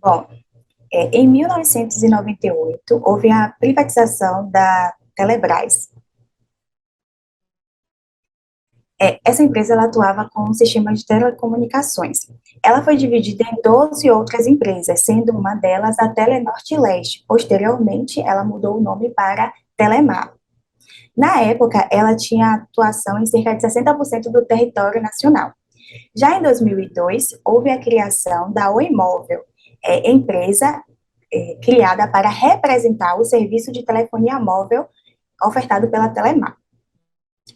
Bom, em 1998, houve a privatização da Telebrás. Essa empresa ela atuava com um sistema de telecomunicações. Ela foi dividida em 12 outras empresas, sendo uma delas a Telenorte Leste. Posteriormente, ela mudou o nome para Telemar. Na época, ela tinha atuação em cerca de 60% do território nacional. Já em 2002, houve a criação da Oi Móvel, empresa criada para representar o serviço de telefonia móvel ofertado pela Telemar.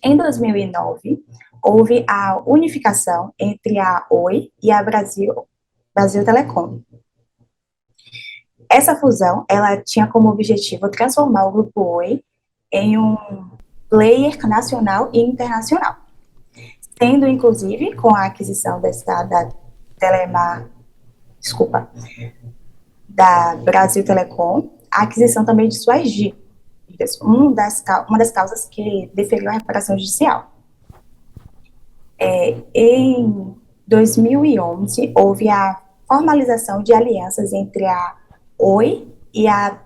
Em 2009, houve a unificação entre a Oi e a Brasil Telecom. Essa fusão, ela tinha como objetivo transformar o Grupo Oi em um player nacional e internacional, tendo, inclusive, com a aquisição da Telemar, desculpa, da Brasil Telecom, a aquisição também de suas dívidas, uma das causas que deferiu a recuperação judicial. Em 2011, houve a formalização de alianças entre a Oi e a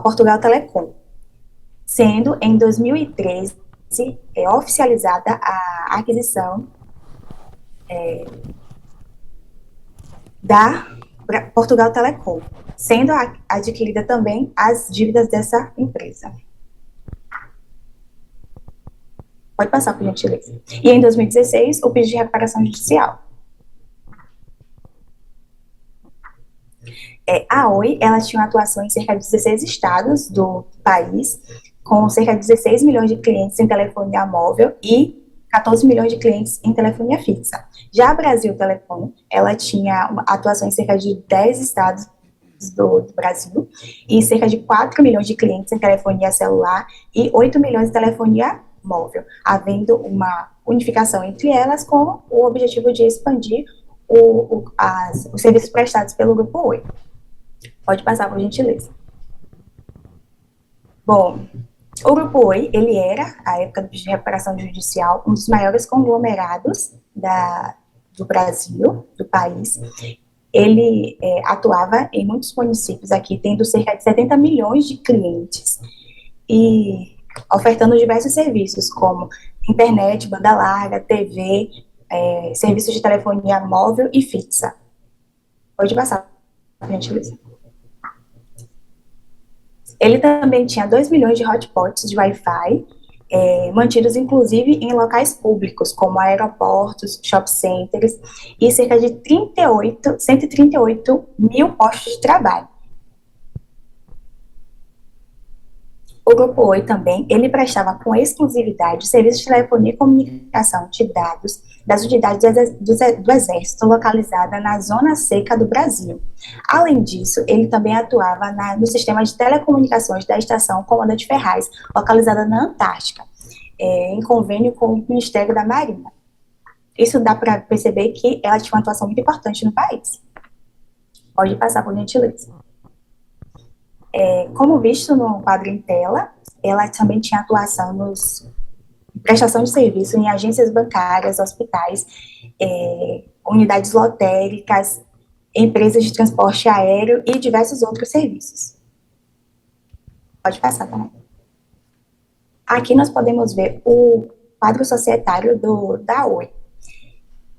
Portugal Telecom, sendo em 2013 oficializada a aquisição da Portugal Telecom, sendo adquirida também as dívidas dessa empresa. Pode passar, por gentileza. E em 2016, o pedido de reparação judicial. A Oi, ela tinha uma atuação em cerca de 16 estados do país, com cerca de 16 milhões de clientes em telefonia móvel e 14 milhões de clientes em telefonia fixa. Já a Brasil Telecom, ela tinha uma atuação em cerca de 10 estados do Brasil e cerca de 4 milhões de clientes em telefonia celular e 8 milhões de telefonia móvel, havendo uma unificação entre elas com o objetivo de expandir os serviços prestados pelo Grupo Oi. Pode passar, por gentileza. Bom, o Grupo Oi, ele era, à época do pedido de reparação judicial, um dos maiores conglomerados do Brasil, do país. Ele atuava em muitos municípios aqui, tendo cerca de 70 milhões de clientes e ofertando diversos serviços, como internet, banda larga, TV, serviços de telefonia móvel e fixa. Pode passar, por gentileza. Ele também tinha 2 milhões de hotspots de Wi-Fi, mantidos inclusive em locais públicos, como aeroportos, shopping centers, e cerca de 138 mil postos de trabalho. O Grupo Oi também, ele prestava com exclusividade serviços de telefonia e comunicação de dados das unidades do Exército localizada na Zona Seca do Brasil. Além disso, ele também atuava no sistema de telecomunicações da Estação Comandante Ferraz, localizada na Antártica, em convênio com o Ministério da Marinha. Isso dá para perceber que ela tinha uma atuação muito importante no país. Pode passar, por gentileza. Como visto no quadro em tela, ela também tinha atuação prestação de serviço em agências bancárias, hospitais, unidades lotéricas, empresas de transporte aéreo e diversos outros serviços. Pode passar também. Aqui nós podemos ver o quadro societário da Oi.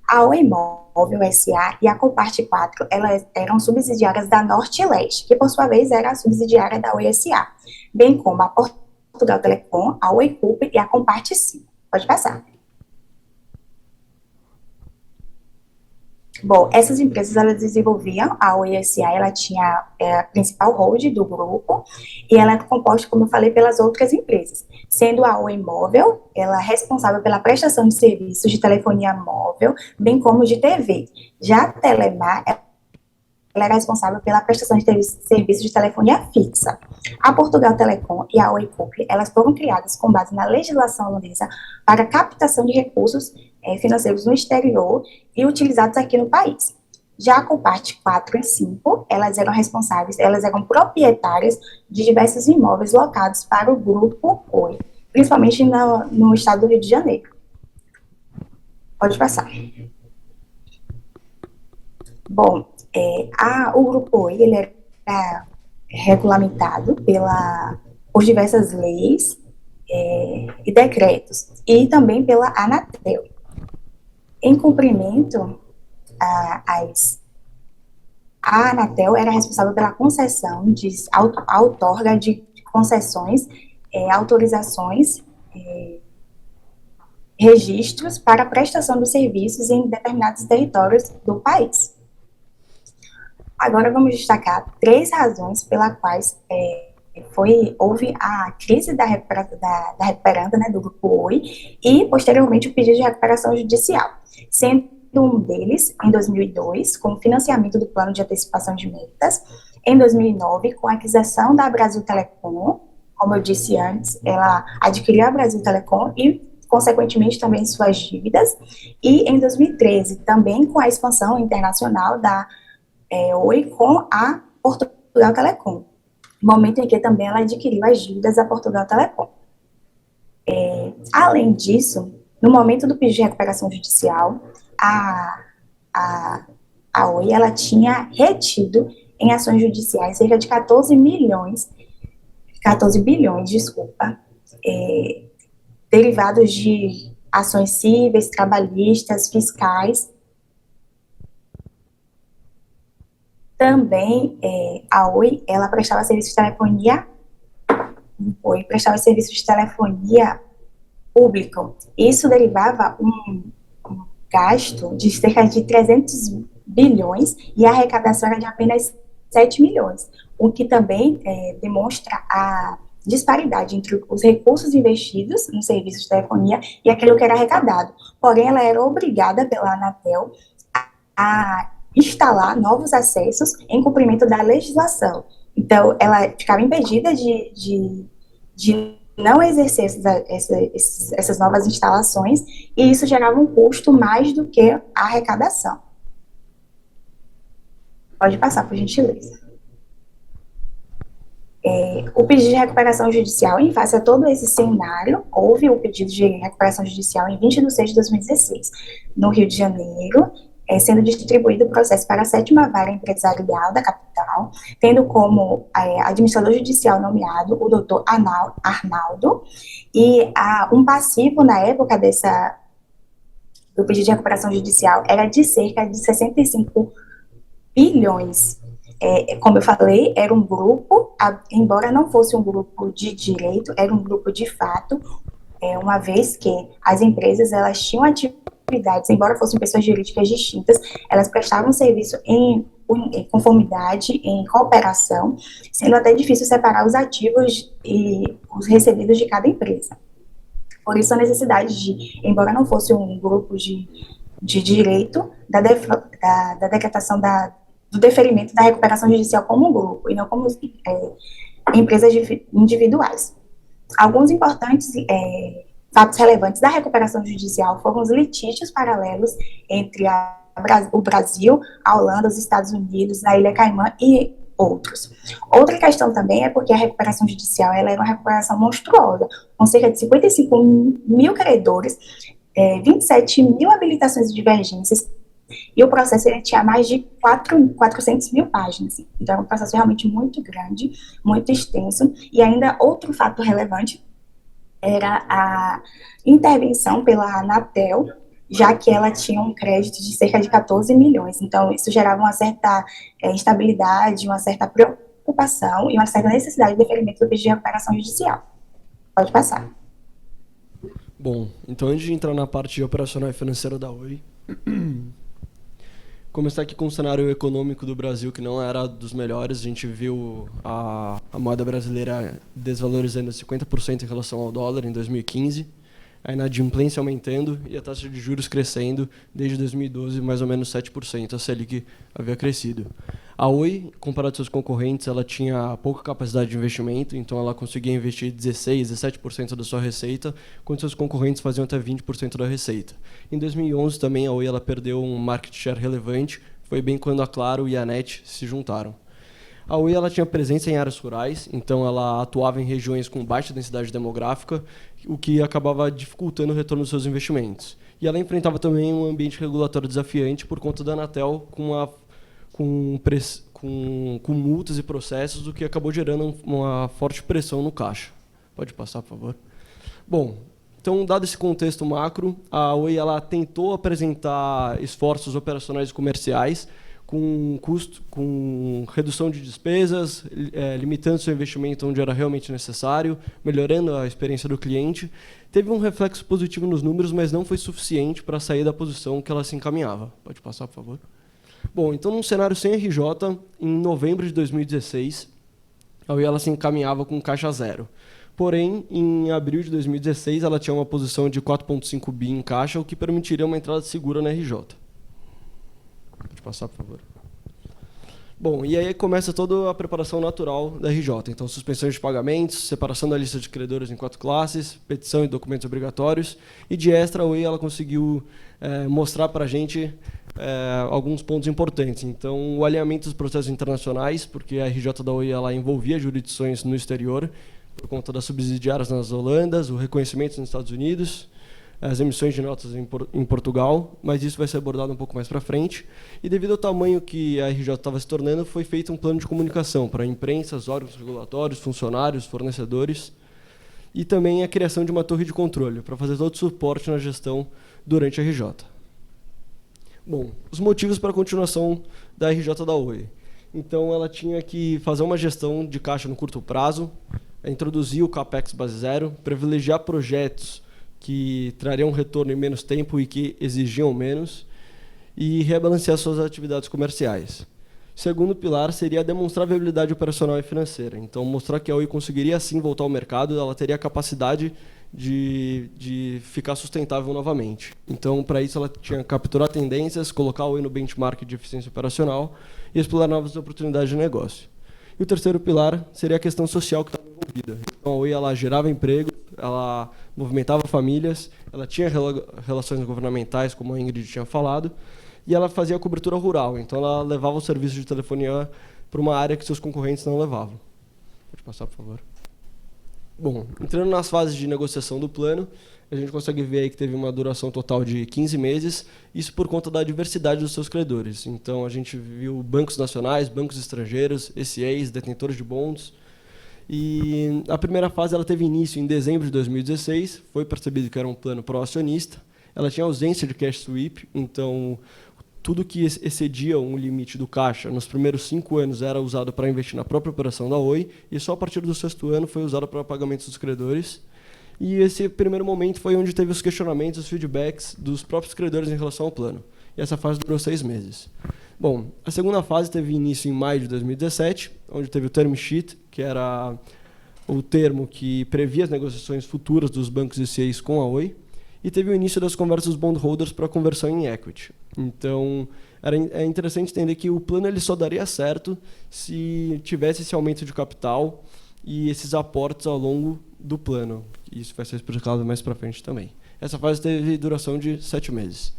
A Oi Móvel S.A. e a Comparte 4, elas eram subsidiárias da Norte e Leste, que por sua vez era a subsidiária da Oi S.A., bem como a Portugal Telecom, a Oi Coupe e a Comparte 5. Pode passar. Bom, essas empresas, elas desenvolviam, a Oi S.A., ela tinha a principal holding do grupo, e ela é composta, como eu falei, pelas outras empresas, sendo a Oi Móvel, ela é responsável pela prestação de serviços de telefonia móvel, bem como de TV. Já a Telemar, ela era responsável pela prestação de serviços de telefonia fixa. A Portugal Telecom e a Oi Coupe, elas foram criadas com base na legislação holandesa para captação de recursos financeiros no exterior e utilizados aqui no país. Já a Comparte 4 e 5, elas eram responsáveis, elas eram proprietárias de diversos imóveis locados para o Grupo Oi, principalmente no estado do Rio de Janeiro. Pode passar. Bom, O Grupo Oi, ele era regulamentado por diversas leis e decretos, e também pela Anatel. Em cumprimento, a Anatel era responsável pela concessão a outorga de concessões, autorizações, registros para prestação de serviços em determinados territórios do país. Agora vamos destacar 3 razões pelas quais houve a crise da recuperanda, né, do Grupo Oi, e posteriormente o pedido de recuperação judicial, sendo um deles em 2002, com o financiamento do plano de antecipação de metas, em 2009, com a aquisição da Brasil Telecom, como eu disse antes, ela adquiriu a Brasil Telecom e, consequentemente, também suas dívidas, e em 2013, também com a expansão internacional da Oi com a Portugal Telecom, momento em que também ela adquiriu as dívidas da Portugal Telecom. Além disso, no momento do pedido de recuperação judicial, a Oi ela tinha retido em ações judiciais cerca de 14 bilhões, derivados de ações cíveis, trabalhistas, fiscais. Também a Oi, ela prestava serviço de telefonia público. Isso derivava um gasto de cerca de 300 bilhões e a arrecadação era de apenas 7 milhões, o que também demonstra a disparidade entre os recursos investidos no serviço de telefonia e aquilo que era arrecadado. Porém, ela era obrigada pela Anatel a instalar novos acessos em cumprimento da legislação. Então, ela ficava impedida de não exercer essas novas instalações, e isso gerava um custo mais do que a arrecadação. Pode passar, por gentileza. O pedido de recuperação judicial, em face a todo esse cenário, houve o pedido de recuperação judicial em 20 de 6 de 2016, no Rio de Janeiro, sendo distribuído o processo para a 7ª Vara Empresarial da capital, tendo como administrador judicial nomeado o doutor Arnaldo, e um passivo na época do pedido de recuperação judicial era de cerca de 65 bilhões. Como eu falei, era um grupo, embora não fosse um grupo de direito, era um grupo de fato, uma vez que as empresas elas tinham atividades, embora fossem pessoas jurídicas distintas, elas prestavam serviço em conformidade, em cooperação, sendo até difícil separar os ativos e os recebidos de cada empresa. Por isso a necessidade de, embora não fosse um grupo de direito, da decretação do deferimento da recuperação judicial como um grupo, e não como empresas individuais. Alguns importantes fatos relevantes da recuperação judicial foram os litígios paralelos entre o Brasil, a Holanda, os Estados Unidos, a Ilha Caimã e outros. Outra questão também é porque a recuperação judicial ela era uma recuperação monstruosa, com cerca de 55 mil credores, 27 mil habilitações e divergências, e o processo ele tinha mais de 400 mil páginas. Então, é um processo realmente muito grande, muito extenso. E ainda outro fato relevante era a intervenção pela Anatel, já que ela tinha um crédito de cerca de 14 milhões. Então, isso gerava uma certa instabilidade, uma certa preocupação e uma certa necessidade de deferimento do pedido de recuperação judicial. Pode passar. Bom, então antes de entrar na parte operacional e financeira da Oi, começar aqui com o cenário econômico do Brasil, que não era dos melhores. A gente viu a moeda brasileira desvalorizando 50% em relação ao dólar em 2015, a inadimplência aumentando e a taxa de juros crescendo desde 2012, mais ou menos 7%, a Selic havia crescido. A Oi, comparado aos seus concorrentes, ela tinha pouca capacidade de investimento, então ela conseguia investir 16%, 17% da sua receita, quando seus concorrentes faziam até 20% da receita. Em 2011 também a Oi ela perdeu um market share relevante, foi bem quando a Claro e a NET se juntaram. A Oi ela tinha presença em áreas rurais, então ela atuava em regiões com baixa densidade demográfica, o que acabava dificultando o retorno dos seus investimentos. E ela enfrentava também um ambiente regulatório desafiante por conta da Anatel, com com multas e processos, o que acabou gerando uma forte pressão no caixa. Pode passar, por favor. Bom, então, dado esse contexto macro, a Oi ela tentou apresentar esforços operacionais e comerciais com redução de despesas, limitando seu investimento onde era realmente necessário, melhorando a experiência do cliente. Teve um reflexo positivo nos números, mas não foi suficiente para sair da posição que ela se encaminhava. Pode passar, por favor. Bom, então, num cenário sem RJ, em novembro de 2016, a Oi ela se encaminhava com caixa zero. Porém, em abril de 2016, ela tinha uma posição de 4,5 bi em caixa, o que permitiria uma entrada segura na RJ. Pode passar, por favor. Bom, e aí começa toda a preparação natural da RJ. Então, suspensão de pagamentos, separação da lista de credores em 4 classes, petição e documentos obrigatórios. E de extra, a Oi ela conseguiu mostrar para a gente alguns pontos importantes. Então, o alinhamento dos processos internacionais, porque a RJ da Oi ela envolvia jurisdições no exterior, por conta das subsidiárias nas Holandas, o reconhecimento nos Estados Unidos, as emissões de notas em Portugal, mas isso vai ser abordado um pouco mais para frente. E devido ao tamanho que a RJ estava se tornando, foi feito um plano de comunicação para imprensas, órgãos regulatórios, funcionários, fornecedores, e também a criação de uma torre de controle, para fazer todo o suporte na gestão durante a RJ. Bom, os motivos para a continuação da RJ da Oi. Então, ela tinha que fazer uma gestão de caixa no curto prazo, introduzir o CAPEX base zero, privilegiar projetos que trariam retorno em menos tempo e que exigiam menos, e rebalancear suas atividades comerciais. Segundo pilar seria demonstrar viabilidade operacional e financeira. Então, mostrar que a Oi conseguiria, assim, voltar ao mercado, ela teria a capacidade de ficar sustentável novamente. Então, para isso, ela tinha que capturar tendências, colocar a Oi no benchmark de eficiência operacional e explorar novas oportunidades de negócio. E o terceiro pilar seria a questão social que estava envolvida. Então, a Oi ela gerava emprego, ela movimentava famílias, ela tinha relações governamentais, como a Ingrid tinha falado, e ela fazia a cobertura rural. Então, ela levava o serviço de telefonia para uma área que seus concorrentes não levavam. Pode passar, por favor. Bom, entrando nas fases de negociação do plano, a gente consegue ver aí que teve uma duração total de 15 meses, isso por conta da diversidade dos seus credores. Então, a gente viu bancos nacionais, bancos estrangeiros, ECAs, detentores de bons. E a primeira fase ela teve início em dezembro de 2016, foi percebido que era um plano pró-acionista. Ela tinha ausência de cash sweep, então tudo que excedia um limite do caixa nos primeiros 5 anos era usado para investir na própria operação da Oi, e só a partir do 6º ano foi usado para pagamentos dos credores. E esse primeiro momento foi onde teve os questionamentos, os feedbacks dos próprios credores em relação ao plano. E essa fase durou 6 meses. Bom, a segunda fase teve início em maio de 2017, onde teve o term sheet, que era o termo que previa as negociações futuras dos bancos ECAs com a Oi, e teve o início das conversas dos bondholders para a conversão em equity. Então, é interessante entender que o plano ele só daria certo se tivesse esse aumento de capital e esses aportes ao longo do plano. Isso vai ser explicado mais para frente também. Essa fase teve duração de 7 meses.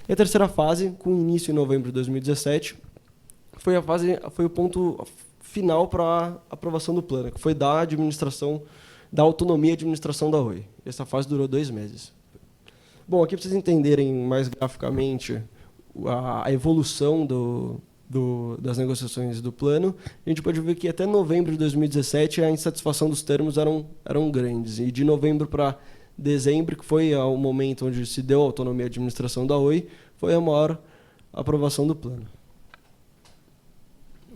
E a terceira fase, com início em novembro de 2017, foi o ponto final para a aprovação do plano, que foi da autonomia de administração da Oi. Essa fase durou 2 meses. Bom, aqui para vocês entenderem mais graficamente a evolução das negociações do plano, a gente pode ver que até novembro de 2017 a insatisfação dos termos eram grandes. E de novembro para dezembro, que foi o momento onde se deu a autonomia à administração da Oi, foi a maior aprovação do plano.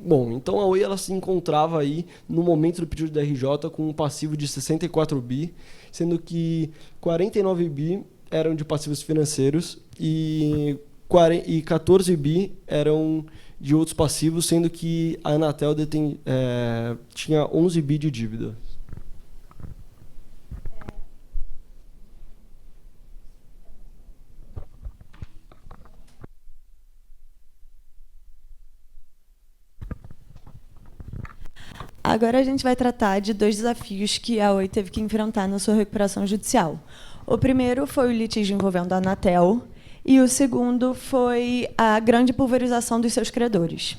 Bom, então a Oi ela se encontrava aí no momento do pedido da RJ com um passivo de 64 bi, sendo que 49 bi eram de passivos financeiros e 14 bi eram de outros passivos, sendo que a Anatel tinha 11 bi de dívida. Agora a gente vai tratar de 2 desafios que a Oi teve que enfrentar na sua recuperação judicial. O primeiro foi o litígio envolvendo a Anatel e o segundo foi a grande pulverização dos seus credores.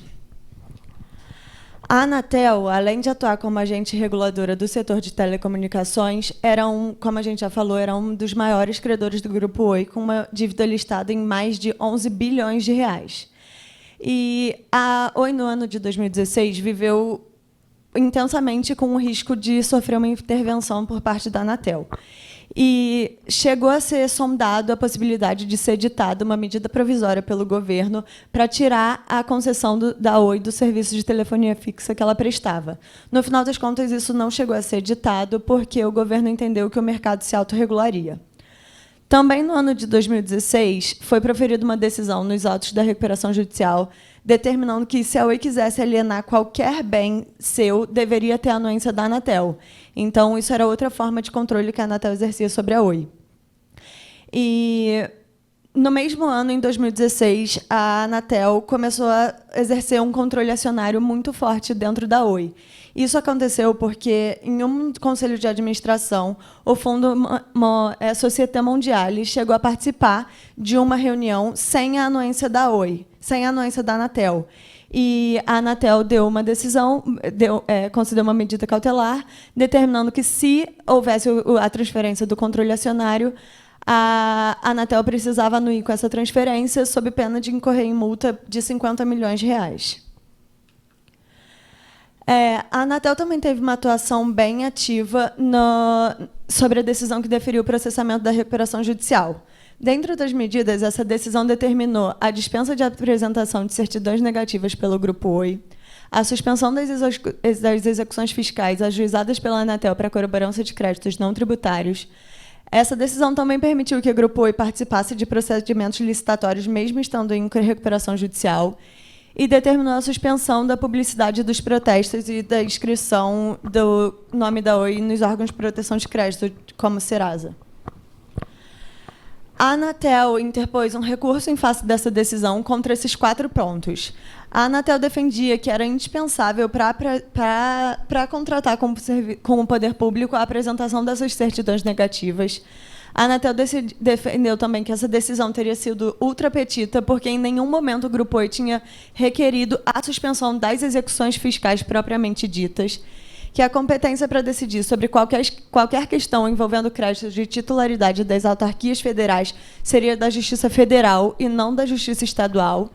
A Anatel, além de atuar como agente reguladora do setor de telecomunicações, como a gente já falou, era um dos maiores credores do Grupo Oi, com uma dívida listada em mais de 11 bilhões de reais. E a Oi, no ano de 2016, viveu intensamente com o risco de sofrer uma intervenção por parte da Anatel. E chegou a ser sondado a possibilidade de ser editada uma medida provisória pelo governo para tirar a concessão da Oi do serviço de telefonia fixa que ela prestava. No final das contas, isso não chegou a ser editado porque o governo entendeu que o mercado se autorregularia. Também no ano de 2016, foi proferida uma decisão nos autos da recuperação judicial determinando que, se a Oi quisesse alienar qualquer bem seu, deveria ter a anuência da Anatel. Então, isso era outra forma de controle que a Anatel exercia sobre a Oi. E, no mesmo ano, em 2016, a Anatel começou a exercer um controle acionário muito forte dentro da Oi. Isso aconteceu porque, em um conselho de administração, o fundo Société Mondiale chegou a participar de uma reunião sem a anuência da Oi, sem a anuência da Anatel. E a Anatel deu uma decisão, concedeu uma medida cautelar, determinando que, se houvesse a transferência do controle acionário, a Anatel precisava anuir com essa transferência, sob pena de incorrer em multa de R$50 milhões. A Anatel também teve uma atuação bem ativa sobre a decisão que deferiu o processamento da recuperação judicial. Dentro das medidas, essa decisão determinou a dispensa de apresentação de certidões negativas pelo Grupo Oi, a suspensão das execuções fiscais ajuizadas pela Anatel para corroboração de créditos não tributários. Essa decisão também permitiu que o Grupo Oi participasse de procedimentos licitatórios, mesmo estando em recuperação judicial, e determinou a suspensão da publicidade dos protestos e da inscrição do nome da Oi nos órgãos de proteção de crédito, como Serasa. A Anatel interpôs um recurso em face dessa decisão contra esses 4 pontos. A Anatel defendia que era indispensável para contratar com o poder público a apresentação dessas certidões negativas. A Anatel defendeu também que essa decisão teria sido ultrapetita, porque em nenhum momento o Grupo Oi tinha requerido a suspensão das execuções fiscais propriamente ditas, que a competência para decidir sobre qualquer questão envolvendo créditos de titularidade das autarquias federais seria da Justiça Federal e não da Justiça Estadual,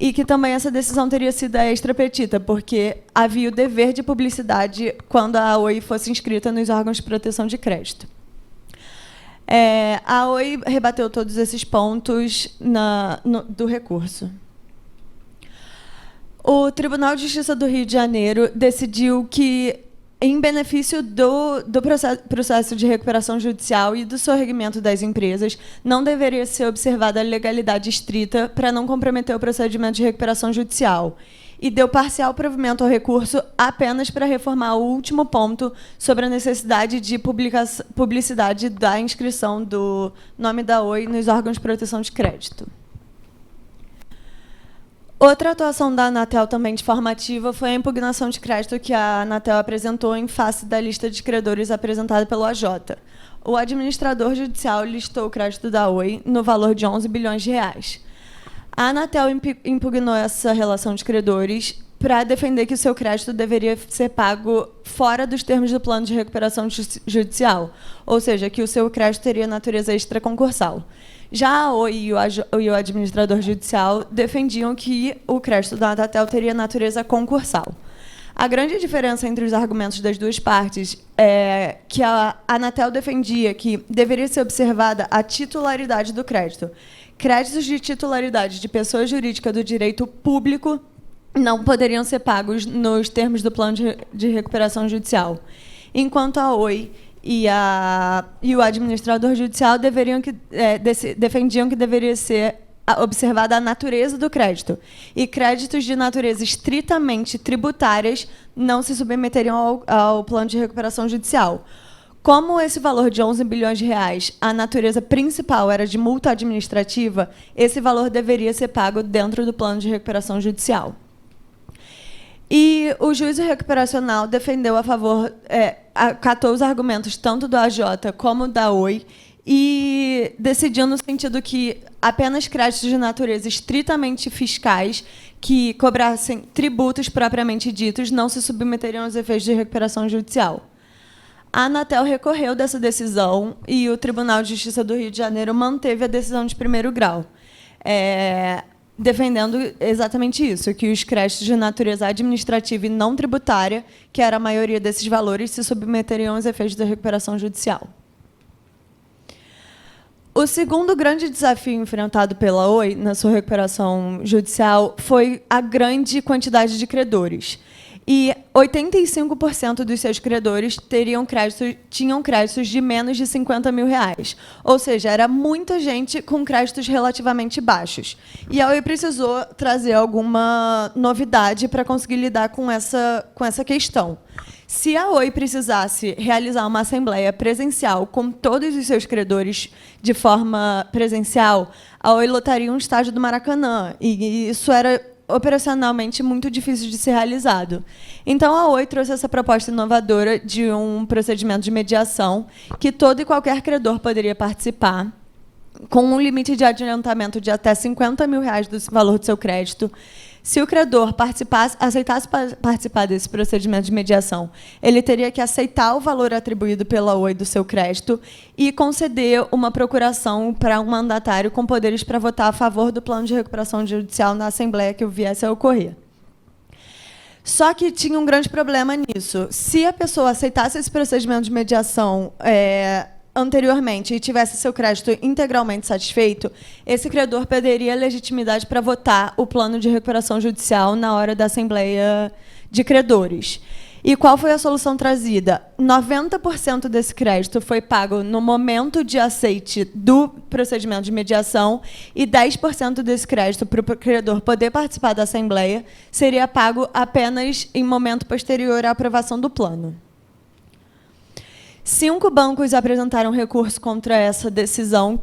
e que também essa decisão teria sido extrapetita, porque havia o dever de publicidade quando a Oi fosse inscrita nos órgãos de proteção de crédito. A Oi rebateu todos esses pontos do recurso. O Tribunal de Justiça do Rio de Janeiro decidiu que, em benefício do processo de recuperação judicial e do sorrimento das empresas, não deveria ser observada a legalidade estrita para não comprometer o procedimento de recuperação judicial, e deu parcial provimento ao recurso apenas para reformar o último ponto sobre a necessidade de publicidade da inscrição do nome da Oi nos órgãos de proteção de crédito. Outra atuação da Anatel, também de forma ativa, foi a impugnação de crédito que a Anatel apresentou em face da lista de credores apresentada pelo AJ. O administrador judicial listou o crédito da Oi no valor de R$11 bilhões. A Anatel impugnou essa relação de credores para defender que o seu crédito deveria ser pago fora dos termos do plano de recuperação judicial, ou seja, que o seu crédito teria natureza extraconcursal. Já a Oi e o administrador judicial defendiam que o crédito da Anatel teria natureza concursal. A grande diferença entre os argumentos das duas partes é que a Anatel defendia que deveria ser observada a titularidade do crédito. Créditos de titularidade de pessoa jurídica do direito público não poderiam ser pagos nos termos do plano de recuperação judicial, enquanto a Oi e o administrador judicial defendiam que deveria ser observada a natureza do crédito, e créditos de natureza estritamente tributárias não se submeteriam ao plano de recuperação judicial. Como esse valor de R$11 bilhões, a natureza principal era de multa administrativa, esse valor deveria ser pago dentro do plano de recuperação judicial. E o juízo recuperacional defendeu a favor, acatou os argumentos tanto do AJ como da Oi, e decidiu no sentido que apenas créditos de natureza estritamente fiscais, que cobrassem tributos propriamente ditos, não se submeteriam aos efeitos de recuperação judicial. A Anatel recorreu dessa decisão e o Tribunal de Justiça do Rio de Janeiro manteve a decisão de primeiro grau. defendendo exatamente isso, que os créditos de natureza administrativa e não tributária, que era a maioria desses valores, se submeteriam aos efeitos da recuperação judicial. O segundo grande desafio enfrentado pela Oi na sua recuperação judicial foi a grande quantidade de credores. E 85% dos seus credores tinham créditos de menos de 50 mil reais. Ou seja, era muita gente com créditos relativamente baixos. E a Oi precisou trazer alguma novidade para conseguir lidar com essa questão. Se a Oi precisasse realizar uma assembleia presencial com todos os seus credores de forma presencial, a Oi lotaria um estádio do Maracanã. E isso era operacionalmente muito difícil de ser realizado. Então, a Oi trouxe essa proposta inovadora de um procedimento de mediação que todo e qualquer credor poderia participar, com um limite de adiantamento de até 50 mil reais do valor do seu crédito. Se o credor aceitasse participar desse procedimento de mediação, ele teria que aceitar o valor atribuído pela Oi do seu crédito e conceder uma procuração para um mandatário com poderes para votar a favor do plano de recuperação judicial na Assembleia que viesse a ocorrer. Só que tinha um grande problema nisso. Se a pessoa aceitasse esse procedimento de mediação anteriormente e tivesse seu crédito integralmente satisfeito, esse credor perderia a legitimidade para votar o plano de recuperação judicial na hora da Assembleia de Credores. E qual foi a solução trazida? 90% desse crédito foi pago no momento de aceite do procedimento de mediação e 10% desse crédito para o credor poder participar da Assembleia seria pago apenas em momento posterior à aprovação do plano. 5 bancos apresentaram recurso contra essa decisão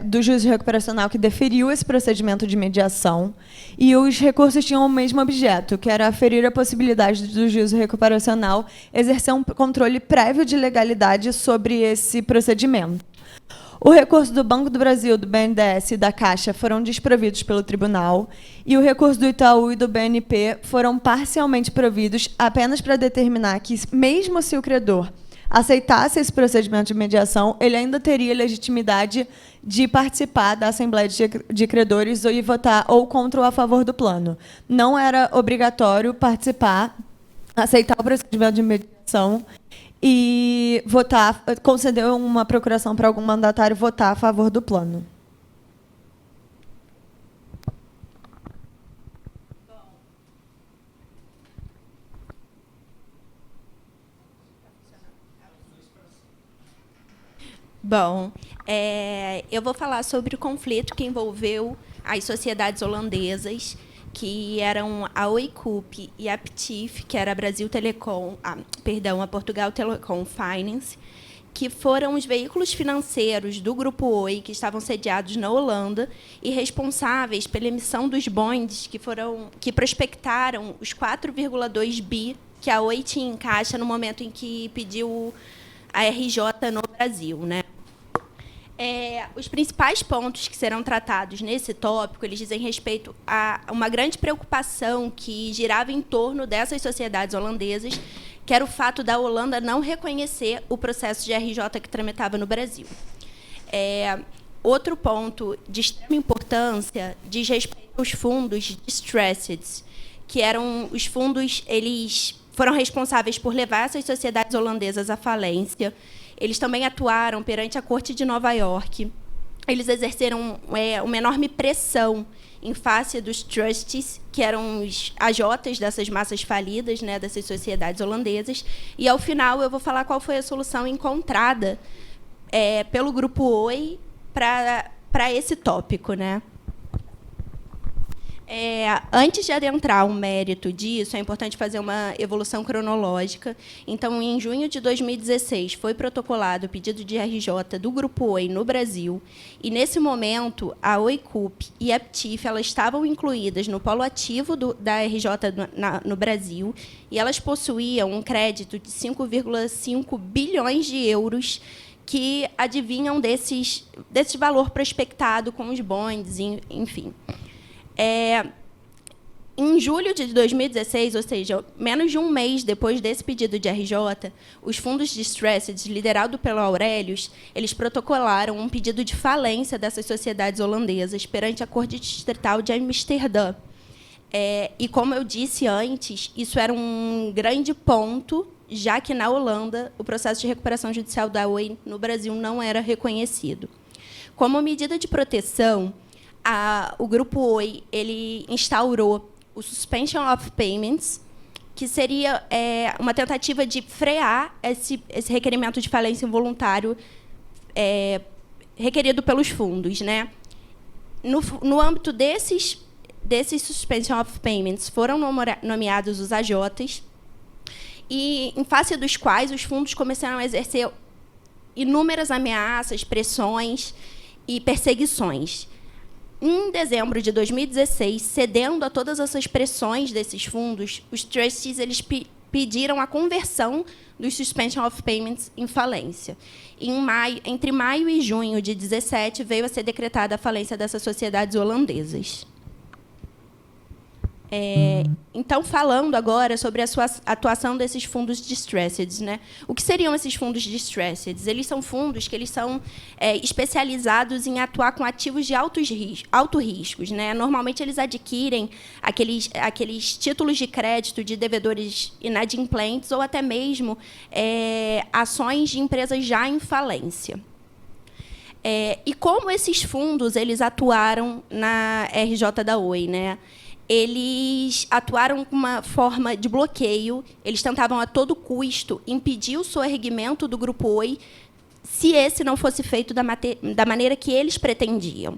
do juízo recuperacional que deferiu esse procedimento de mediação, e os recursos tinham o mesmo objeto, que era aferir a possibilidade do juízo recuperacional exercer um controle prévio de legalidade sobre esse procedimento. O recurso do Banco do Brasil, do BNDES e da Caixa foram desprovidos pelo tribunal, e o recurso do Itaú e do BNP foram parcialmente providos apenas para determinar que, mesmo se o credor aceitasse esse procedimento de mediação, ele ainda teria legitimidade de participar da Assembleia de Credores e votar ou contra ou a favor do plano. Não era obrigatório participar, aceitar o procedimento de mediação e votar, conceder uma procuração para algum mandatário votar a favor do plano. Bom, eu vou falar sobre o conflito que envolveu as sociedades holandesas, que eram a Oicoop e a PTIF, que era a a Portugal Telecom Finance, que foram os veículos financeiros do Grupo Oi, que estavam sediados na Holanda e responsáveis pela emissão dos bonds que prospectaram os 4,2 bi que a Oi tinha em caixa no momento em que pediu a RJ no Brasil, né? Os principais pontos que serão tratados nesse tópico, eles dizem respeito a uma grande preocupação que girava em torno dessas sociedades holandesas, que era o fato da Holanda não reconhecer o processo de RJ que tramitava no Brasil. Outro ponto de extrema importância diz respeito aos fundos distressed, que eram os fundos, eles foram responsáveis por levar essas sociedades holandesas à falência. Eles também atuaram perante a Corte de Nova York. Eles exerceram uma enorme pressão em face dos trustees, que eram os AJs dessas massas falidas, né, dessas sociedades holandesas. E, ao final, eu vou falar qual foi a solução encontrada pelo Grupo Oi para esse tópico, né? Antes de adentrar o mérito disso, é importante fazer uma evolução cronológica. Então, em junho de 2016, foi protocolado o pedido de RJ do Grupo Oi no Brasil, e, nesse momento, a Oicoop e a PTIF elas estavam incluídas no polo ativo da RJ no Brasil, e elas possuíam um crédito de 5,5 bilhões de euros que adivinham desse valor prospectado com os bonds, enfim. Em julho de 2016, ou seja, menos de um mês depois desse pedido de RJ, os fundos distressed, liderados pelo Aurelius, eles protocolaram um pedido de falência dessas sociedades holandesas perante a Corte Distrital de Amsterdã. E, como eu disse antes, isso era um grande ponto, já que, na Holanda, o processo de recuperação judicial da Oi no Brasil não era reconhecido. Como medida de proteção, o Grupo Oi ele instaurou o Suspension of Payments, que seria uma tentativa de frear esse requerimento de falência involuntário requerido pelos fundos, né? No âmbito desses Suspension of Payments, foram nomeados os AJs, e em face dos quais os fundos começaram a exercer inúmeras ameaças, pressões e perseguições. Em dezembro de 2016, cedendo a todas essas pressões desses fundos, os trustees eles pediram a conversão dos Suspension of Payments em falência. Entre maio e junho de 2017, veio a ser decretada a falência dessas sociedades holandesas. Então, falando agora sobre a sua atuação desses fundos distressed, né? O que seriam esses fundos distressed? Eles são fundos que eles são especializados em atuar com ativos de alto riscos, né? Normalmente, eles adquirem aqueles títulos de crédito de devedores inadimplentes ou até mesmo ações de empresas já em falência. E como esses fundos eles atuaram na RJ da Oi, né? Eles atuaram com uma forma de bloqueio, eles tentavam a todo custo impedir o soerguimento do Grupo Oi, se esse não fosse feito da maneira que eles pretendiam.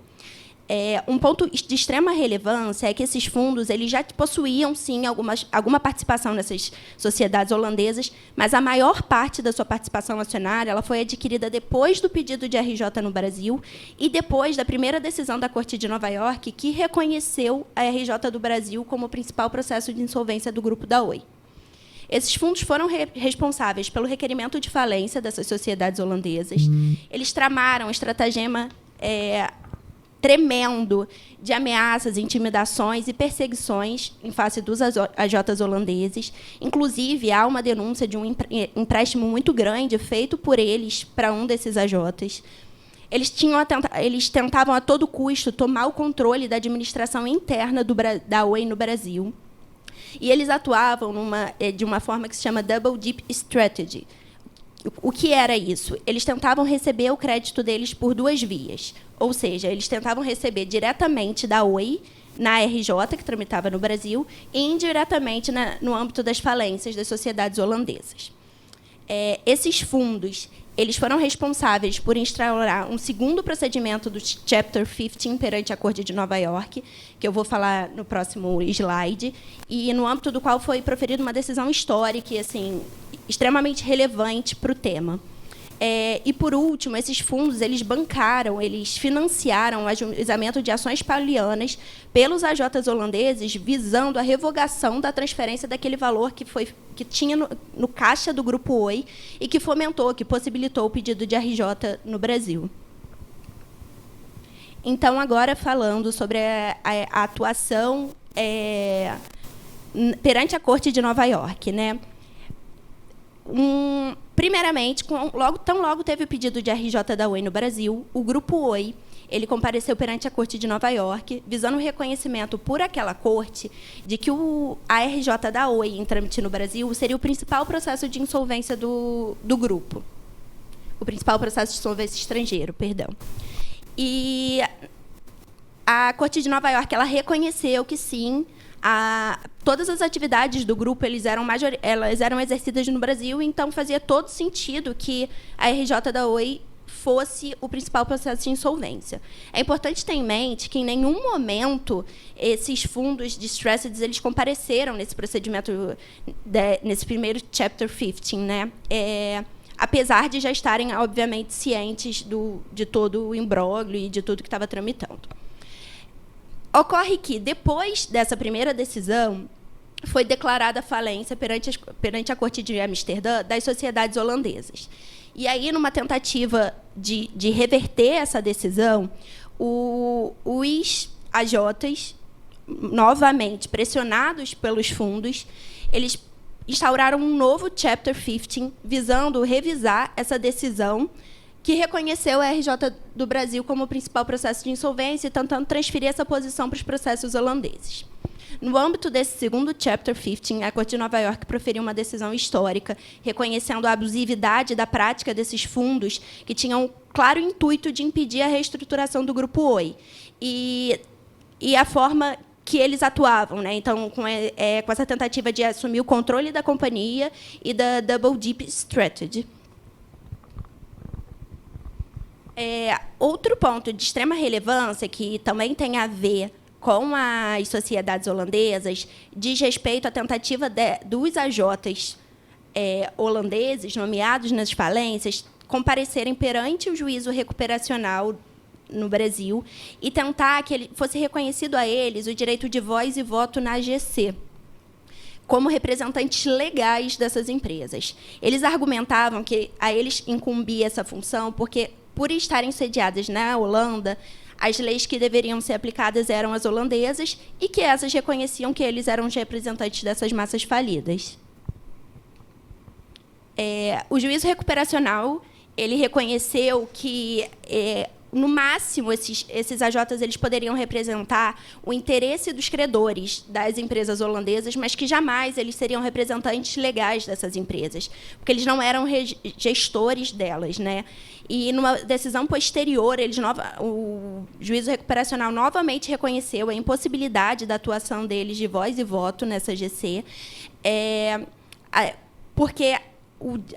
Um ponto de extrema relevância é que esses fundos eles já possuíam, sim, alguma participação nessas sociedades holandesas, mas a maior parte da sua participação acionária ela foi adquirida depois do pedido de RJ no Brasil e depois da primeira decisão da Corte de Nova York, que reconheceu a RJ do Brasil como o principal processo de insolvência do Grupo da Oi. Esses fundos foram responsáveis pelo requerimento de falência dessas sociedades holandesas. Eles tramaram um estratagema tremendo de ameaças, intimidações e perseguições em face dos AJs holandeses. Inclusive, há uma denúncia de um empréstimo muito grande feito por eles para um desses AJs. Eles tentavam a todo custo tomar o controle da administração interna da Oi no Brasil. E eles atuavam de uma forma que se chama Double Dip Strategy. O que era isso? Eles tentavam receber o crédito deles por duas vias. Ou seja, eles tentavam receber diretamente da Oi, na RJ, que tramitava no Brasil, e indiretamente no âmbito das falências das sociedades holandesas. Esses fundos eles foram responsáveis por instaurar um segundo procedimento do Chapter 15 perante a Corte de Nova York, que eu vou falar no próximo slide, e no âmbito do qual foi proferida uma decisão histórica e, assim, extremamente relevante para o tema. E, por último, esses fundos eles financiaram o ajuizamento de ações paulianas pelos AJs holandeses, visando a revogação da transferência daquele valor que tinha no caixa do Grupo Oi e que possibilitou o pedido de RJ no Brasil. Então, agora falando sobre a atuação perante a Corte de Nova York, né? Primeiramente, tão logo teve o pedido de RJ da Oi no Brasil, o Grupo Oi ele compareceu perante a Corte de Nova York, visando o reconhecimento por aquela corte de que a RJ da Oi, em trâmite no Brasil, seria o principal processo de insolvência do grupo. O principal processo de insolvência estrangeiro, perdão. E a Corte de Nova York ela reconheceu que, sim, todas as atividades do grupo elas eram exercidas no Brasil, então fazia todo sentido que a RJ da Oi fosse o principal processo de insolvência. É importante ter em mente que, em nenhum momento, esses fundos distressed eles compareceram nesse procedimento, nesse primeiro Chapter 15, né? Apesar de já estarem, obviamente, cientes de todo o imbróglio e de tudo que estava tramitando. Ocorre que, depois dessa primeira decisão, foi declarada falência perante a Corte de Amsterdã das sociedades holandesas. E aí, numa tentativa de reverter essa decisão, os AJs novamente pressionados pelos fundos, eles instauraram um novo Chapter 15, visando revisar essa decisão que reconheceu a RJ do Brasil como o principal processo de insolvência e tentando transferir essa posição para os processos holandeses. No âmbito desse segundo Chapter 15, a Corte de Nova York proferiu uma decisão histórica, reconhecendo a abusividade da prática desses fundos, que tinham um claro intuito de impedir a reestruturação do Grupo Oi. E a forma que eles atuavam, né? Então, com essa tentativa de assumir o controle da companhia e da Double Dip Strategy. Outro ponto de extrema relevância, que também tem a ver com as sociedades holandesas, diz respeito à tentativa dos AJs holandeses, nomeados nas falências, comparecerem perante o juízo recuperacional no Brasil e tentar que fosse reconhecido a eles o direito de voz e voto na AGC, como representantes legais dessas empresas. Eles argumentavam que a eles incumbia essa função porque, por estarem sediadas na Holanda, as leis que deveriam ser aplicadas eram as holandesas e que essas reconheciam que eles eram os representantes dessas massas falidas. O juízo recuperacional ele reconheceu que, no máximo, esses AJs eles poderiam representar o interesse dos credores das empresas holandesas, mas que jamais eles seriam representantes legais dessas empresas, porque eles não eram gestores delas, né? E, numa decisão posterior, o juízo recuperacional novamente reconheceu a impossibilidade da atuação deles de voz e voto nessa GC, porque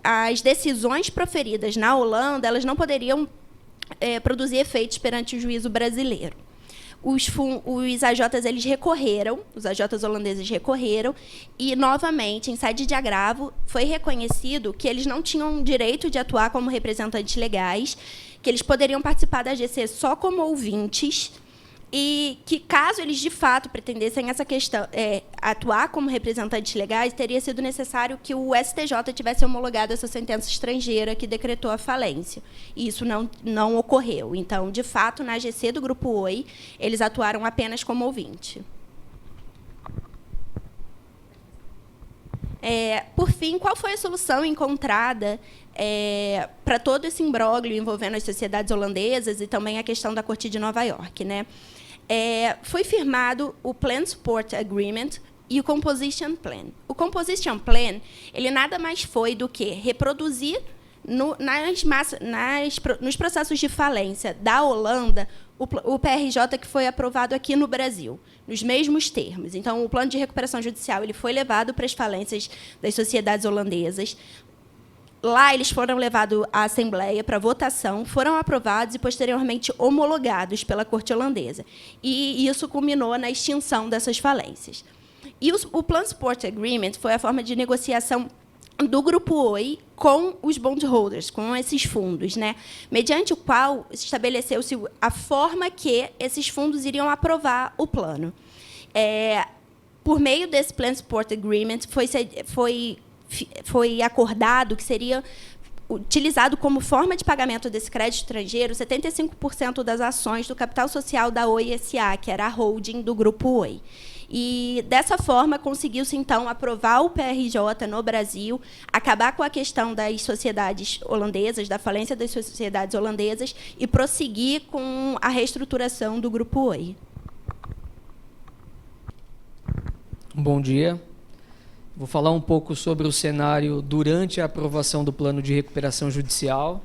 as decisões proferidas na Holanda elas não poderiam produzir efeitos perante o juízo brasileiro. Os AJs eles recorreram, os AJs holandeses recorreram, e, novamente, em sede de agravo, foi reconhecido que eles não tinham direito de atuar como representantes legais, que eles poderiam participar da AGC só como ouvintes, e que, caso eles, de fato, pretendessem essa questão, atuar como representantes legais, teria sido necessário que o STJ tivesse homologado essa sentença estrangeira que decretou a falência. E isso não ocorreu. Então, de fato, na AGC do Grupo Oi, eles atuaram apenas como ouvinte. Por fim, qual foi a solução encontrada para todo esse imbróglio envolvendo as sociedades holandesas e também a questão da Corte de Nova York, né? Foi firmado o Plan Support Agreement e o Composition Plan. O Composition Plan ele nada mais foi do que reproduzir nos processos de falência da Holanda o PRJ que foi aprovado aqui no Brasil, nos mesmos termos. Então, o plano de recuperação judicial ele foi levado para as falências das sociedades holandesas. Lá, eles foram levados à Assembleia para votação, foram aprovados e, posteriormente, homologados pela Corte holandesa. E isso culminou na extinção dessas falências. E o Plan Support Agreement foi a forma de negociação do Grupo Oi com os bondholders, com esses fundos, né? Mediante o qual estabeleceu-se a forma que esses fundos iriam aprovar o plano. Por meio desse Plan Support Agreement, foi acordado que seria utilizado como forma de pagamento desse crédito estrangeiro 75% das ações do capital social da Oi S.A., que era a holding do Grupo Oi. E, dessa forma, conseguiu-se, então, aprovar o PRJ no Brasil, acabar com a questão das sociedades holandesas, da falência das sociedades holandesas, e prosseguir com a reestruturação do Grupo Oi. Bom dia. Vou falar um pouco sobre o cenário durante a aprovação do plano de recuperação judicial.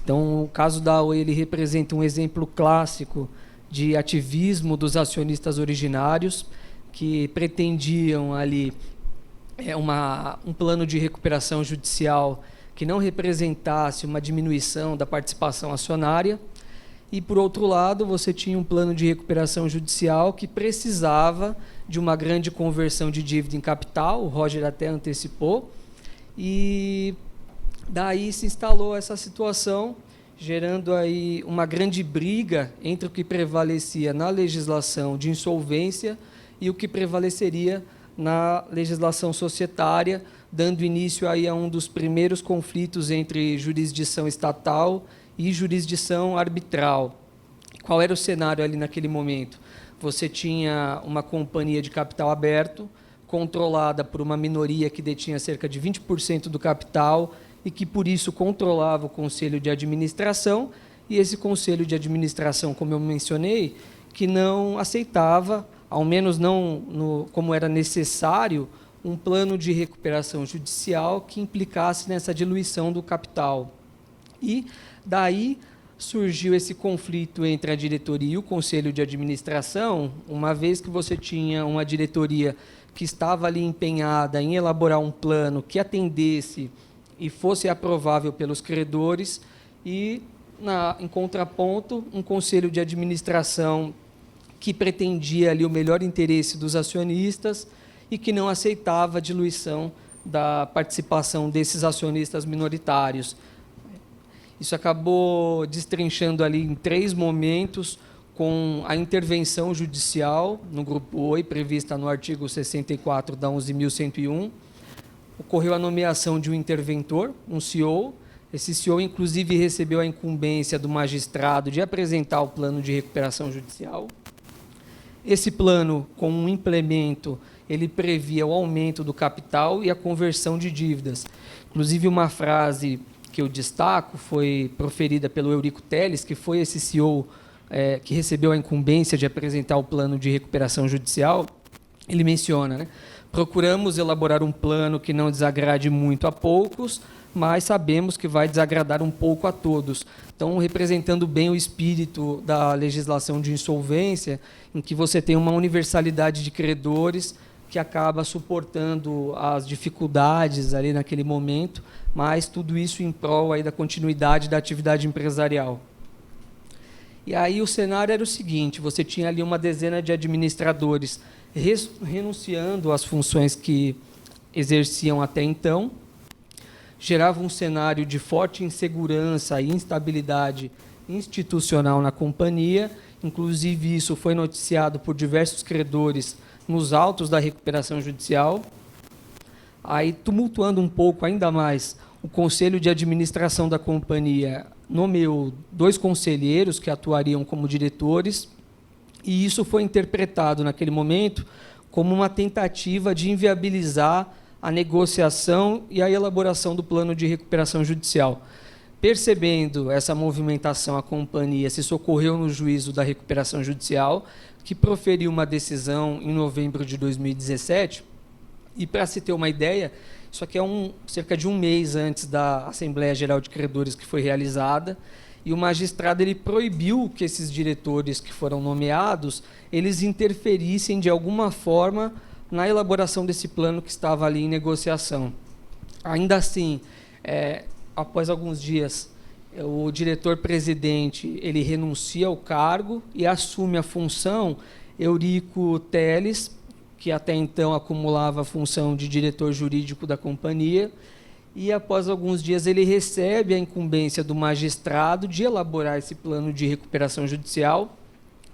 Então, o caso da Oi ele representa um exemplo clássico de ativismo dos acionistas originários que pretendiam ali um plano de recuperação judicial que não representasse uma diminuição da participação acionária. E, por outro lado, você tinha um plano de recuperação judicial que precisava de uma grande conversão de dívida em capital, o Roger até antecipou, e daí se instalou essa situação, gerando aí uma grande briga entre o que prevalecia na legislação de insolvência e o que prevaleceria na legislação societária, dando início aí a um dos primeiros conflitos entre jurisdição estatal e jurisdição arbitral. Qual era o cenário ali naquele momento? Você tinha uma companhia de capital aberto, controlada por uma minoria que detinha cerca de 20% do capital e que, por isso, controlava o conselho de administração, e esse conselho de administração, como eu mencionei, que não aceitava, ao menos não como era necessário, um plano de recuperação judicial que implicasse nessa diluição do capital. E daí surgiu esse conflito entre a diretoria e o conselho de administração, uma vez que você tinha uma diretoria que estava ali empenhada em elaborar um plano que atendesse e fosse aprovável pelos credores, e, em contraponto, um conselho de administração que pretendia ali o melhor interesse dos acionistas e que não aceitava a diluição da participação desses acionistas minoritários. Isso acabou destrinchando ali em 3 momentos, com a intervenção judicial no Grupo Oi, prevista no artigo 64 da 11.101. Ocorreu a nomeação de um interventor, um CEO. Esse CEO, inclusive, recebeu a incumbência do magistrado de apresentar o plano de recuperação judicial. Esse plano, com um implemento, ele previa o aumento do capital e a conversão de dívidas. Inclusive, uma frase que eu destaco foi proferida pelo Eurico Teles, que foi esse CEO que recebeu a incumbência de apresentar o plano de recuperação judicial. Ele menciona, né? Procuramos elaborar um plano que não desagrade muito a poucos, mas sabemos que vai desagradar um pouco a todos. Então, representando bem o espírito da legislação de insolvência, em que você tem uma universalidade de credores que acaba suportando as dificuldades ali naquele momento, mas tudo isso em prol aí da continuidade da atividade empresarial. E aí o cenário era o seguinte: você tinha ali uma dezena de administradores renunciando às funções que exerciam até então, gerava um cenário de forte insegurança e instabilidade institucional na companhia. Inclusive, isso foi noticiado por diversos credores nos autos da recuperação judicial. Aí, tumultuando um pouco ainda mais, o Conselho de Administração da companhia nomeou 2 conselheiros que atuariam como diretores, e isso foi interpretado naquele momento como uma tentativa de inviabilizar a negociação e a elaboração do plano de recuperação judicial. Percebendo essa movimentação, a companhia se socorreu no juízo da recuperação judicial, que proferiu uma decisão em novembro de 2017, e, para se ter uma ideia, isso aqui é cerca de um mês antes da Assembleia Geral de Credores que foi realizada, e o magistrado ele proibiu que esses diretores que foram nomeados, eles interferissem de alguma forma na elaboração desse plano que estava ali em negociação. Ainda assim, após alguns dias, o diretor-presidente ele renuncia ao cargo e assume a função Eurico Teles, que até então acumulava a função de diretor jurídico da companhia, e após alguns dias ele recebe a incumbência do magistrado de elaborar esse plano de recuperação judicial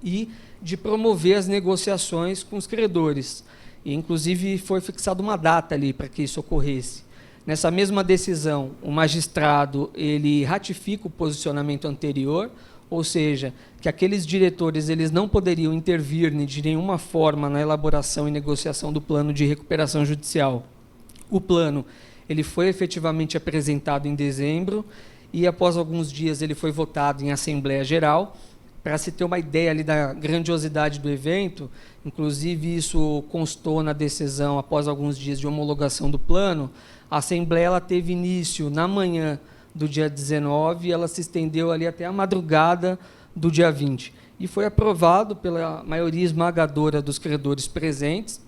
e de promover as negociações com os credores. E, inclusive, foi fixada uma data ali para que isso ocorresse. Nessa mesma decisão, o magistrado ele ratifica o posicionamento anterior, ou seja, que aqueles diretores eles não poderiam intervir de nenhuma forma na elaboração e negociação do plano de recuperação judicial. O plano ele foi efetivamente apresentado em dezembro e, após alguns dias, ele foi votado em Assembleia Geral. Para se ter uma ideia ali da grandiosidade do evento, inclusive isso constou na decisão após alguns dias de homologação do plano, a Assembleia ela teve início na manhã do dia 19 e ela se estendeu ali até a madrugada do dia 20. E foi aprovado pela maioria esmagadora dos credores presentes.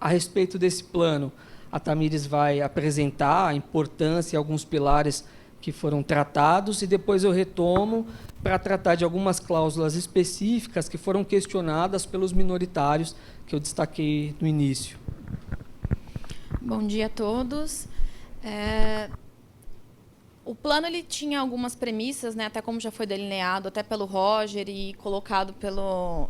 A respeito desse plano, a Tamires vai apresentar a importância e alguns pilares que foram tratados, e depois eu retomo para tratar de algumas cláusulas específicas que foram questionadas pelos minoritários, que eu destaquei no início. Bom dia a todos. O plano ele tinha algumas premissas, né, até como já foi delineado até pelo Roger e colocado pelo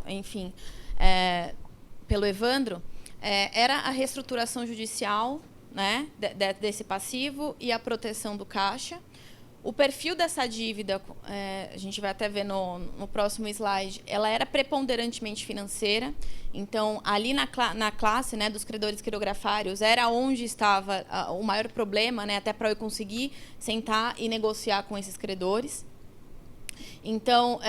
Evandro, era a reestruturação judicial, né, desse passivo e a proteção do caixa. O perfil dessa dívida, a gente vai até ver no próximo slide, ela era preponderantemente financeira. Então, ali na classe, né, dos credores quirografários, era onde estava o maior problema, né, até para eu conseguir sentar e negociar com esses credores. Então,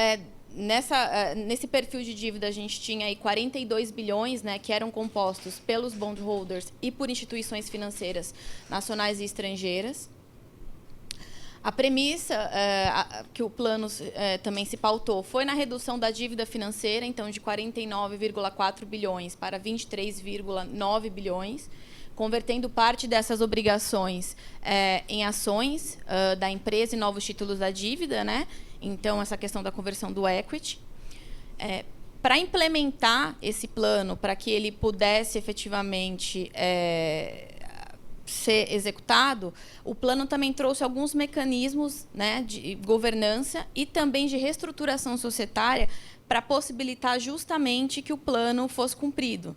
nesse perfil de dívida, a gente tinha aí 42 bilhões, né, que eram compostos pelos bondholders e por instituições financeiras nacionais e estrangeiras. A premissa que o plano também se pautou foi na redução da dívida financeira, então, de 49,4 bilhões para 23,9 bilhões, convertendo parte dessas obrigações em ações da empresa e novos títulos da dívida, né? Então, essa questão da conversão do equity. Para implementar esse plano, para que ele pudesse efetivamente ser executado, o plano também trouxe alguns mecanismos, né, de governança e também de reestruturação societária para possibilitar justamente que o plano fosse cumprido.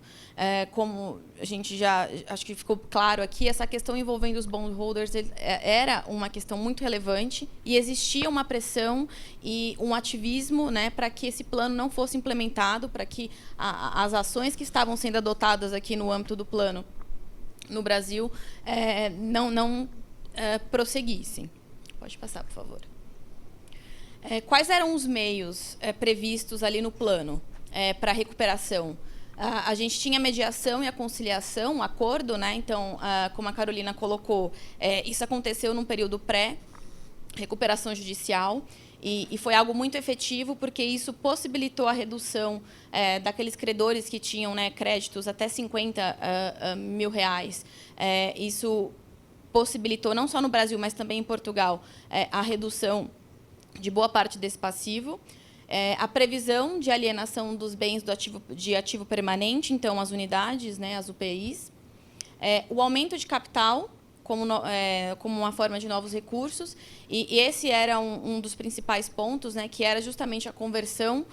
Como a gente já acho que ficou claro aqui, essa questão envolvendo os bondholders era uma questão muito relevante e existia uma pressão e um ativismo, né, para que esse plano não fosse implementado, para que as ações que estavam sendo adotadas aqui no âmbito do plano no Brasil não prosseguissem. Pode passar, por favor. Quais eram os meios previstos ali no plano para a recuperação? A gente tinha a mediação e a conciliação, um acordo, né? Então, como a Carolina colocou, isso aconteceu num período pré-recuperação judicial e foi algo muito efetivo porque isso possibilitou a redução daqueles credores que tinham, né, créditos até 50 mil reais. Isso possibilitou, não só no Brasil, mas também em Portugal, a redução de boa parte desse passivo. A previsão de alienação dos bens de ativo permanente, então, as unidades, né, as UPIs. O aumento de capital, como uma forma de novos recursos. E esse era um dos principais pontos, né, que era justamente a conversão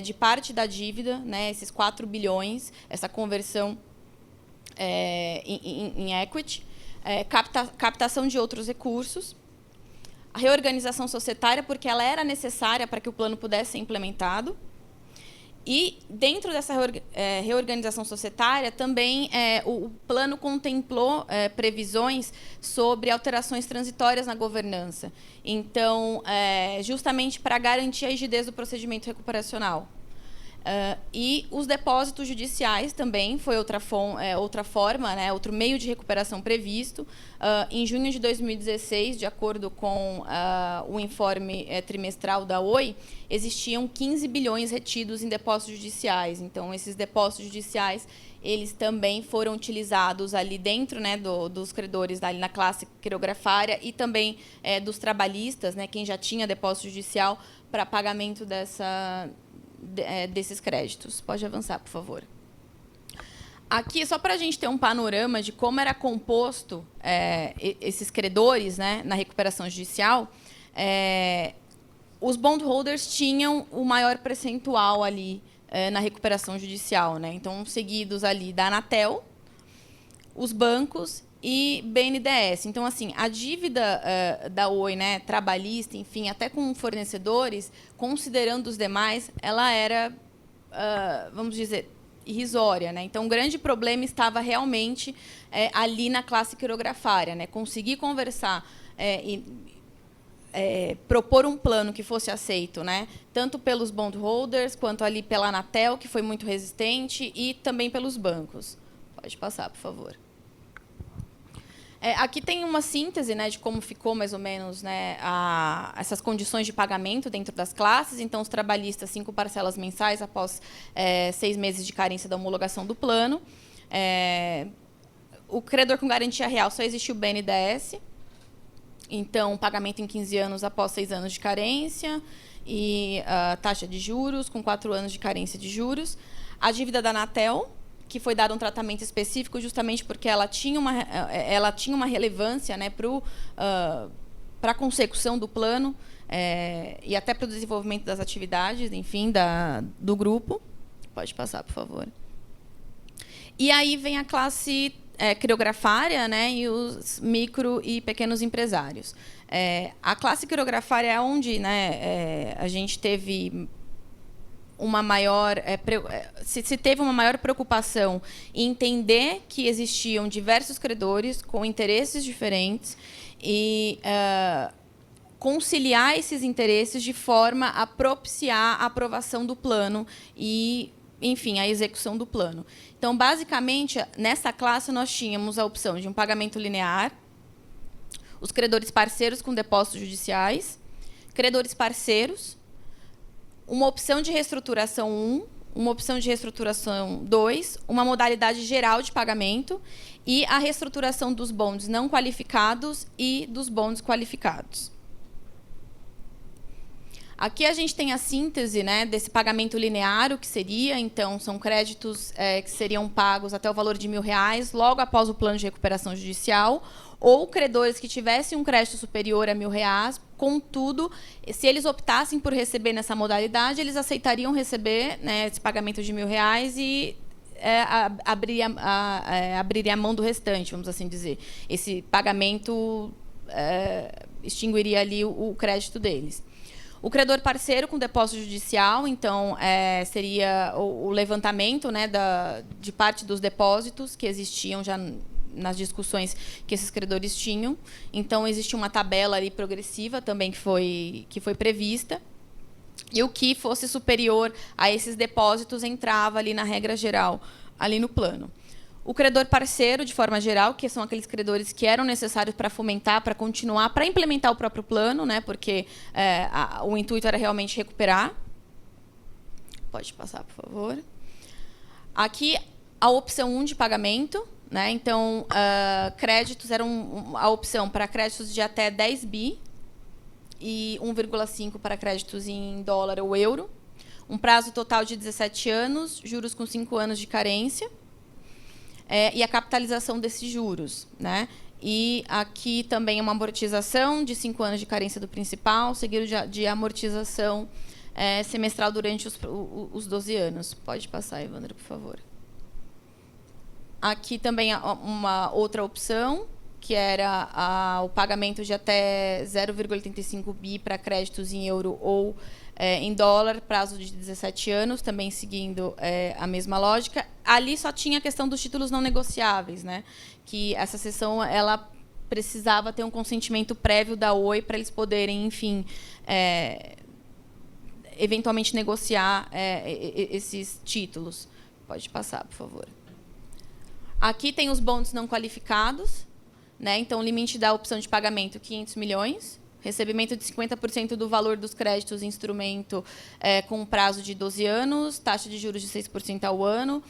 de parte da dívida, né, esses 4 bilhões, essa conversão em equity, captação de outros recursos, a reorganização societária, porque ela era necessária para que o plano pudesse ser implementado. E, dentro dessa reorganização societária, também o plano contemplou previsões sobre alterações transitórias na governança. Então, justamente para garantir a rigidez do procedimento recuperacional. E os depósitos judiciais também foi outra forma, né, outro meio de recuperação previsto. Em junho de 2016, de acordo com o informe trimestral da OI, existiam 15 bilhões retidos em depósitos judiciais. Então, esses depósitos judiciais, eles também foram utilizados ali dentro, né, dos credores ali na classe quirografária e também dos trabalhistas, né, quem já tinha depósito judicial, para pagamento desses créditos. Pode avançar, por favor. Aqui, só para a gente ter um panorama de como era composto esses credores, né, na recuperação judicial, os bondholders tinham o maior percentual ali na recuperação judicial, né? Então, seguidos ali da Anatel, os bancos e BNDES. Então, assim, a dívida da Oi, né, trabalhista, enfim, até com fornecedores, considerando os demais, ela era, vamos dizer, irrisória, né? Então, o grande problema estava realmente ali na classe quirografária, né? Conseguir conversar e propor um plano que fosse aceito, né, tanto pelos bondholders, quanto ali pela Anatel, que foi muito resistente, e também pelos bancos. Pode passar, por favor. Aqui tem uma síntese, né, de como ficou mais ou menos, né, essas condições de pagamento dentro das classes. Então, os trabalhistas, 5 parcelas mensais após 6 meses de carência da homologação do plano. O credor com garantia real só existiu o BNDES. Então, pagamento em 15 anos após 6 anos de carência e taxa de juros com 4 anos de carência de juros. A dívida da Anatel, que foi dado um tratamento específico justamente porque ela tinha uma relevância, né, para a consecução do plano e até para o desenvolvimento das atividades, enfim, do grupo. Pode passar, por favor. E aí vem a classe quirografária, né, e os micro e pequenos empresários. A classe quirografária é onde, né, a gente teve uma maior se teve uma maior preocupação em entender que existiam diversos credores com interesses diferentes e conciliar esses interesses de forma a propiciar a aprovação do plano e, enfim, a execução do plano. Então, basicamente, nessa classe nós tínhamos a opção de um pagamento linear, os credores parceiros com depósitos judiciais, credores parceiros, uma opção de reestruturação 1, uma opção de reestruturação 2, uma modalidade geral de pagamento e a reestruturação dos bondes não qualificados e dos bondes qualificados. Aqui a gente tem a síntese, né, desse pagamento linear, o que seria, então, são créditos que seriam pagos até o valor de R$1.000 logo após o plano de recuperação judicial, ou credores que tivessem um crédito superior a R$1.000, contudo, se eles optassem por receber nessa modalidade, eles aceitariam receber, né, esse pagamento de R$1.000 e abriria a mão do restante, vamos assim dizer. Esse pagamento extinguiria ali o crédito deles. O credor parceiro com depósito judicial, então, seria o levantamento, né, de parte dos depósitos que existiam já nas discussões que esses credores tinham. Então, existe uma tabela ali progressiva também que foi prevista. E o que fosse superior a esses depósitos entrava ali na regra geral, ali no plano. O credor parceiro, de forma geral, que são aqueles credores que eram necessários para fomentar, para continuar, para implementar o próprio plano, né, porque o intuito era realmente recuperar. Pode passar, por favor. Aqui, a opção 1 de pagamento. Né, então, créditos eram a opção para créditos de até 10 bi e 1,5 para créditos em dólar ou euro. Um prazo total de 17 anos, juros com 5 anos de carência. E a capitalização desses juros, né? E aqui também uma amortização de 5 anos de carência do principal, seguido de amortização semestral durante os 12 anos. Pode passar, Evandro, por favor. Aqui também uma outra opção, que era o pagamento de até 0,85 bi para créditos em euro ou em dólar, prazo de 17 anos, também seguindo a mesma lógica. Ali só tinha a questão dos títulos não negociáveis, né? Que essa seção ela precisava ter um consentimento prévio da Oi para eles poderem, enfim, eventualmente negociar esses títulos. Pode passar, por favor. Aqui tem os bonds não qualificados, né? Então, o limite da opção de pagamento, 500 milhões. Recebimento de 50% do valor dos créditos em instrumento com um prazo de 12 anos, taxa de juros de 6% ao ano,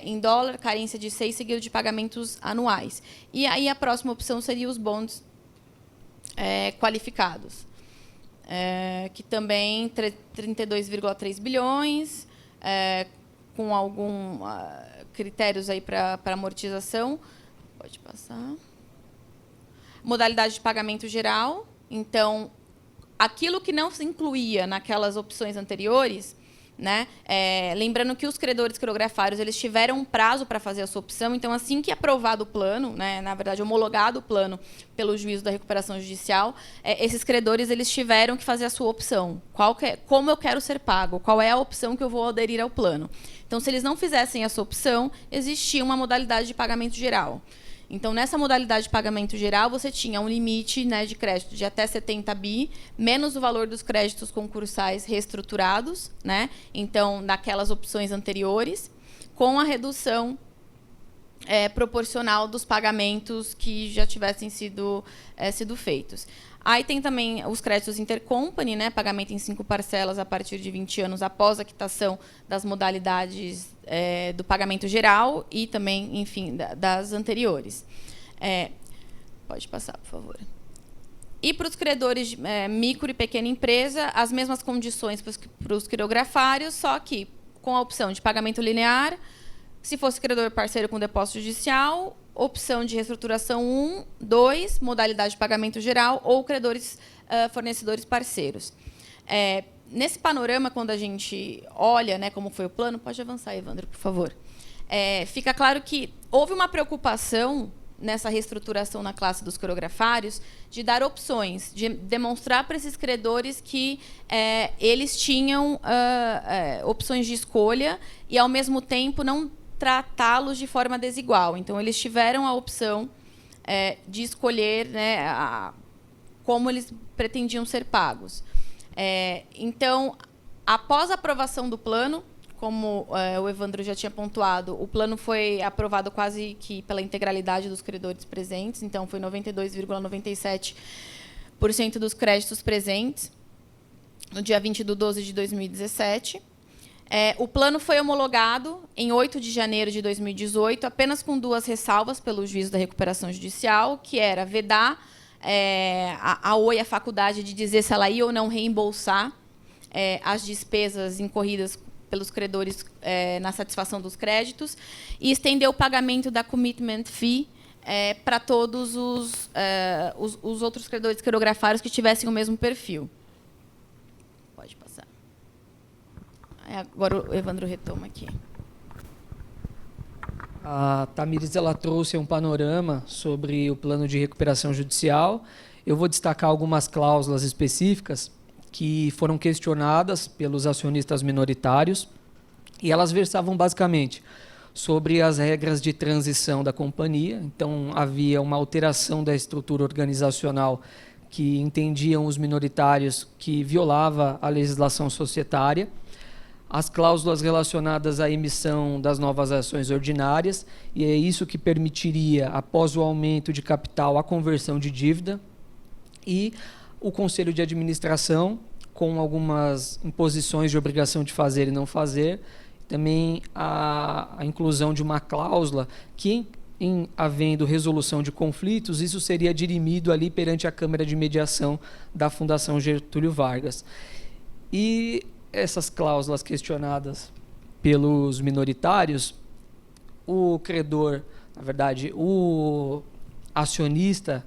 em dólar, carência de 6, seguido de pagamentos anuais. E aí a próxima opção seria os bonds qualificados, que também 32,3 bilhões, com alguns critérios aí para amortização. Pode passar. Modalidade de pagamento geral. Então, aquilo que não se incluía naquelas opções anteriores, né, lembrando que os credores quirografários eles tiveram um prazo para fazer a sua opção, então, assim que aprovado o plano, né, na verdade, homologado o plano pelo juízo da recuperação judicial, esses credores eles tiveram que fazer a sua opção. Como eu quero ser pago? Qual é a opção que eu vou aderir ao plano? Então, se eles não fizessem essa opção, existia uma modalidade de pagamento geral. Então, nessa modalidade de pagamento geral, você tinha um limite, né, de crédito de até 70 bi, menos o valor dos créditos concursais reestruturados, né? Então, naquelas opções anteriores, com a redução proporcional dos pagamentos que já tivessem sido feitos. Aí tem também os créditos intercompany, né, pagamento em 5 parcelas a partir de 20 anos após a quitação das modalidades do pagamento geral e também, enfim, das anteriores. Pode passar, por favor. E para os credores de micro e pequena empresa, as mesmas condições para os quirografários, só que com a opção de pagamento linear, se fosse credor parceiro com depósito judicial, opção de reestruturação 1, 2, modalidade de pagamento geral ou credores fornecedores parceiros. Nesse panorama, quando a gente olha, né, como foi o plano, pode avançar, Evandro, por favor. Fica claro que houve uma preocupação, nessa reestruturação na classe dos coreografários, de dar opções, de demonstrar para esses credores que eles tinham opções de escolha e, ao mesmo tempo, não tratá-los de forma desigual. Então, eles tiveram a opção de escolher, né, como eles pretendiam ser pagos. Então, após a aprovação do plano, como o Evandro já tinha pontuado, o plano foi aprovado quase que pela integralidade dos credores presentes, então foi 92,97% dos créditos presentes, no dia 20 de 12 de 2017. O plano foi homologado em 8 de janeiro de 2018, apenas com 2 ressalvas pelo juízo da recuperação judicial, que era vedar a Oi a faculdade de dizer se ela ia ou não reembolsar as despesas incorridas pelos credores na satisfação dos créditos, e estender o pagamento da commitment fee para todos os outros credores coreografários que tivessem o mesmo perfil. Pode passar. Agora o Evandro retoma aqui. A Tamires ela trouxe um panorama sobre o plano de recuperação judicial. Eu vou destacar algumas cláusulas específicas que foram questionadas pelos acionistas minoritários, e elas versavam basicamente sobre as regras de transição da companhia. Então, havia uma alteração da estrutura organizacional que entendiam os minoritários que violava a legislação societária, as cláusulas relacionadas à emissão das novas ações ordinárias, e é isso que permitiria, após o aumento de capital, a conversão de dívida, e o Conselho de Administração, com algumas imposições de obrigação de fazer e não fazer, também a inclusão de uma cláusula que, em havendo resolução de conflitos, isso seria dirimido ali perante a Câmara de Mediação da Fundação Getúlio Vargas. E essas cláusulas questionadas pelos minoritários, o credor, na verdade, o acionista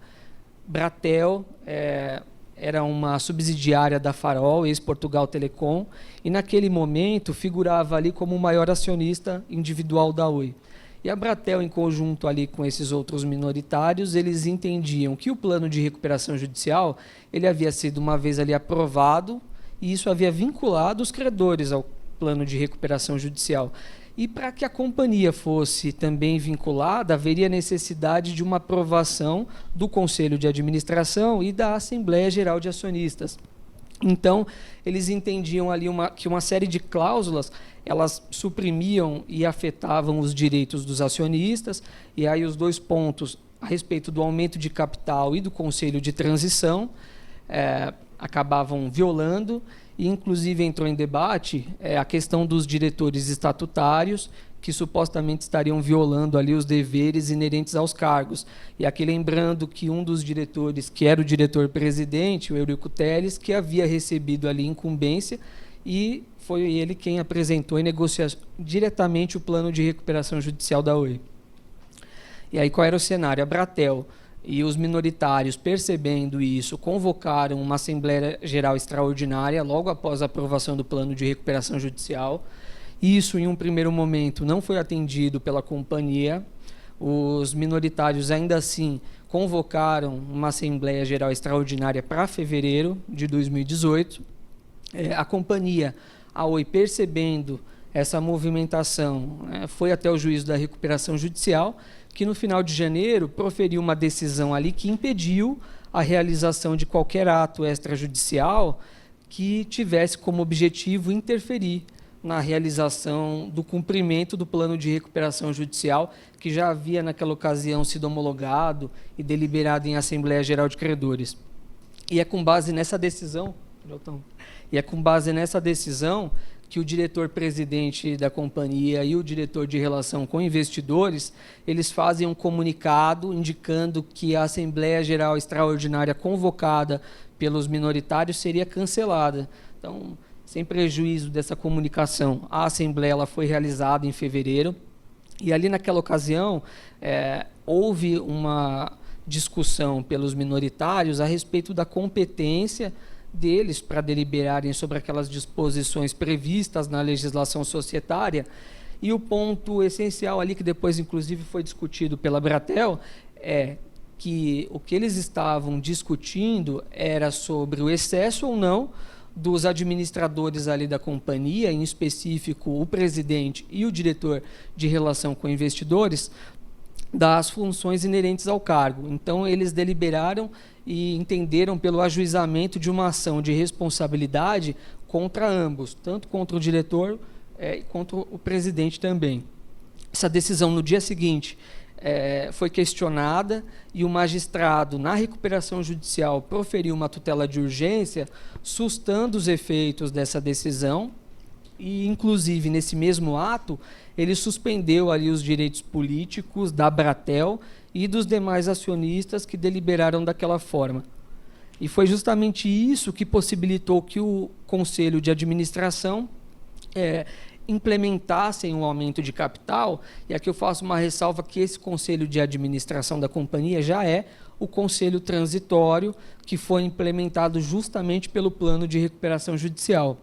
Bratel era uma subsidiária da Farol, ex-Portugal Telecom, e naquele momento figurava ali como o maior acionista individual da Oi. E a Bratel, em conjunto ali com esses outros minoritários, eles entendiam que o plano de recuperação judicial ele havia sido uma vez ali aprovado, e isso havia vinculado os credores ao plano de recuperação judicial. E para que a companhia fosse também vinculada, haveria necessidade de uma aprovação do Conselho de Administração e da Assembleia Geral de Acionistas. Então, eles entendiam ali que uma série de cláusulas, elas suprimiam e afetavam os direitos dos acionistas, e aí os 2 pontos a respeito do aumento de capital e do Conselho de Transição acabavam violando, e inclusive entrou em debate a questão dos diretores estatutários, que supostamente estariam violando ali os deveres inerentes aos cargos. E aqui lembrando que um dos diretores, que era o diretor-presidente, o Eurico Teles, que havia recebido ali incumbência, e foi ele quem apresentou e negociou diretamente o plano de recuperação judicial da Oi. E aí qual era o cenário? A Bratel e os minoritários, percebendo isso, convocaram uma Assembleia Geral Extraordinária logo após a aprovação do plano de recuperação judicial. Isso, em um primeiro momento, não foi atendido pela companhia. Os minoritários, ainda assim, convocaram uma Assembleia Geral Extraordinária para fevereiro de 2018. A companhia, a Oi, percebendo essa movimentação, foi até o juízo da recuperação judicial, que no final de janeiro proferiu uma decisão ali que impediu a realização de qualquer ato extrajudicial que tivesse como objetivo interferir na realização do cumprimento do plano de recuperação judicial, que já havia naquela ocasião sido homologado e deliberado em Assembleia Geral de Credores. E é com base nessa decisão, que o diretor-presidente da companhia e o diretor de relação com investidores, eles fazem um comunicado indicando que a Assembleia Geral Extraordinária convocada pelos minoritários seria cancelada. Então, sem prejuízo dessa comunicação, a Assembleia ela foi realizada em fevereiro, e ali naquela ocasião houve uma discussão pelos minoritários a respeito da competência deles para deliberarem sobre aquelas disposições previstas na legislação societária, e o ponto essencial ali, que depois inclusive foi discutido pela Bratel, é que o que eles estavam discutindo era sobre o excesso ou não dos administradores ali da companhia, em específico o presidente e o diretor de relação com investidores, das funções inerentes ao cargo. Então, eles deliberaram e entenderam pelo ajuizamento de uma ação de responsabilidade contra ambos, tanto contra o diretor quanto o presidente também. Essa decisão, no dia seguinte, foi questionada e o magistrado, na recuperação judicial, proferiu uma tutela de urgência, sustando os efeitos dessa decisão e, inclusive, nesse mesmo ato, ele suspendeu ali os direitos políticos da Abratel e dos demais acionistas que deliberaram daquela forma. E foi justamente isso que possibilitou que o Conselho de Administração implementassem um aumento de capital, e aqui eu faço uma ressalva que esse Conselho de Administração da companhia já é o Conselho Transitório, que foi implementado justamente pelo Plano de Recuperação Judicial.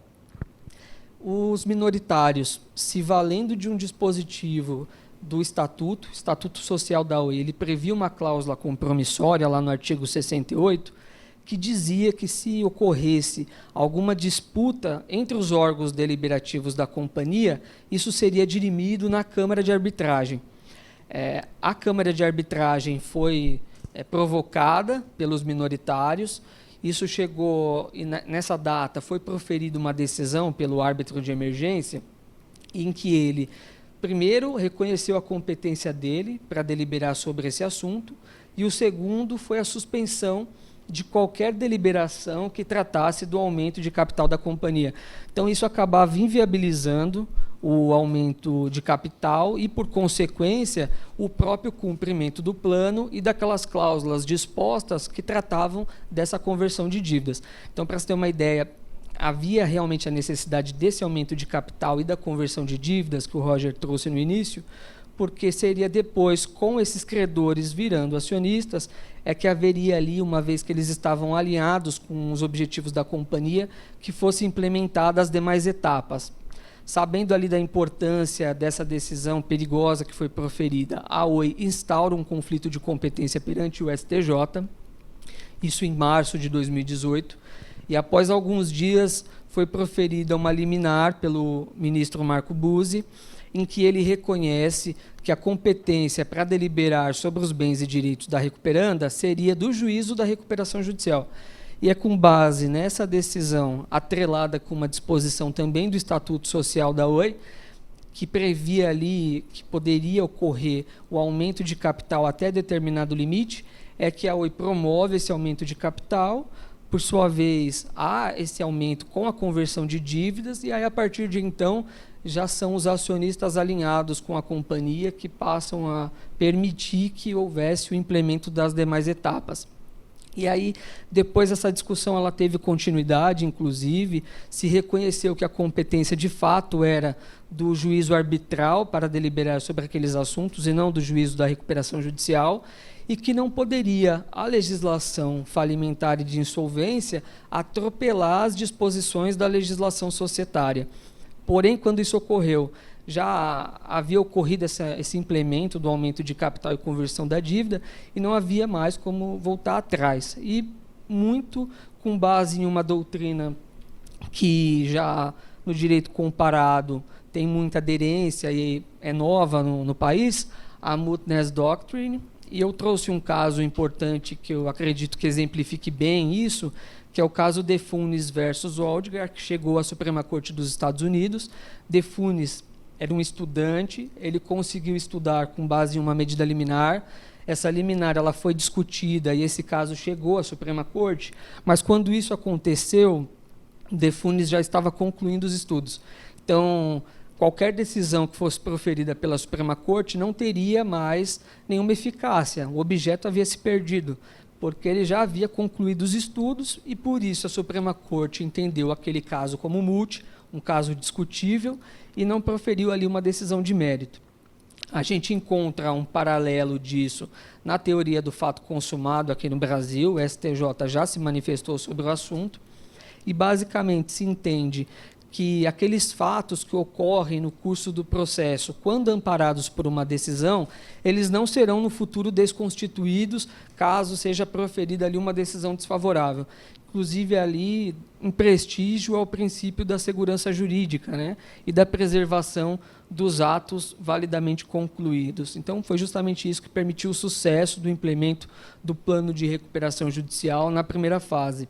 Os minoritários, se valendo de um dispositivo do Estatuto Social da Oi, ele previa uma cláusula compromissória lá no artigo 68, que dizia que se ocorresse alguma disputa entre os órgãos deliberativos da companhia, isso seria dirimido na Câmara de Arbitragem. A Câmara de Arbitragem foi provocada pelos minoritários, isso chegou, e nessa data foi proferida uma decisão pelo árbitro de emergência, em que ele, primeiro, reconheceu a competência dele para deliberar sobre esse assunto, e o segundo foi a suspensão de qualquer deliberação que tratasse do aumento de capital da companhia. Então, isso acabava inviabilizando o aumento de capital e, por consequência, o próprio cumprimento do plano e daquelas cláusulas dispostas que tratavam dessa conversão de dívidas. Então, para você ter uma ideia, havia realmente a necessidade desse aumento de capital e da conversão de dívidas que o Roger trouxe no início, porque seria depois, com esses credores virando acionistas, que haveria ali, uma vez que eles estavam alinhados com os objetivos da companhia, que fossem implementadas as demais etapas. Sabendo ali da importância dessa decisão perigosa que foi proferida, a Oi instaura um conflito de competência perante o STJ, isso em março de 2018, e após alguns dias foi proferida uma liminar pelo ministro Marco Buzzi, em que ele reconhece que a competência para deliberar sobre os bens e direitos da recuperanda seria do juízo da recuperação judicial. E é com base nessa decisão, atrelada com uma disposição também do Estatuto Social da Oi, que previa ali que poderia ocorrer o aumento de capital até determinado limite, que a Oi promove esse aumento de capital. Por sua vez, há esse aumento com a conversão de dívidas, e aí, a partir de então, já são os acionistas alinhados com a companhia que passam a permitir que houvesse o implemento das demais etapas. E aí, depois essa discussão ela teve continuidade, inclusive, se reconheceu que a competência de fato era do juízo arbitral para deliberar sobre aqueles assuntos e não do juízo da recuperação judicial, e que não poderia a legislação falimentar e de insolvência atropelar as disposições da legislação societária. Porém, quando isso ocorreu, já havia ocorrido esse implemento do aumento de capital e conversão da dívida e não havia mais como voltar atrás. E muito com base em uma doutrina que já no direito comparado tem muita aderência e é nova no país, a Mootness Doctrine. E eu trouxe um caso importante que eu acredito que exemplifique bem isso, que é o caso De Funes versus Oldgar, que chegou à Suprema Corte dos Estados Unidos. De Funes era um estudante, ele conseguiu estudar com base em uma medida liminar. Essa liminar ela foi discutida e esse caso chegou à Suprema Corte, mas quando isso aconteceu, De Funes já estava concluindo os estudos. Então, qualquer decisão que fosse proferida pela Suprema Corte não teria mais nenhuma eficácia, o objeto havia se perdido, porque ele já havia concluído os estudos e, por isso, a Suprema Corte entendeu aquele caso como múltiplo, um caso discutível, e não proferiu ali uma decisão de mérito. A gente encontra um paralelo disso na teoria do fato consumado aqui no Brasil, o STJ já se manifestou sobre o assunto, e basicamente se entende que aqueles fatos que ocorrem no curso do processo, quando amparados por uma decisão, eles não serão no futuro desconstituídos caso seja proferida ali uma decisão desfavorável. Inclusive, ali, um prestígio ao princípio da segurança jurídica, né, e da preservação dos atos validamente concluídos. Então, foi justamente isso que permitiu o sucesso do implemento do plano de recuperação judicial na primeira fase.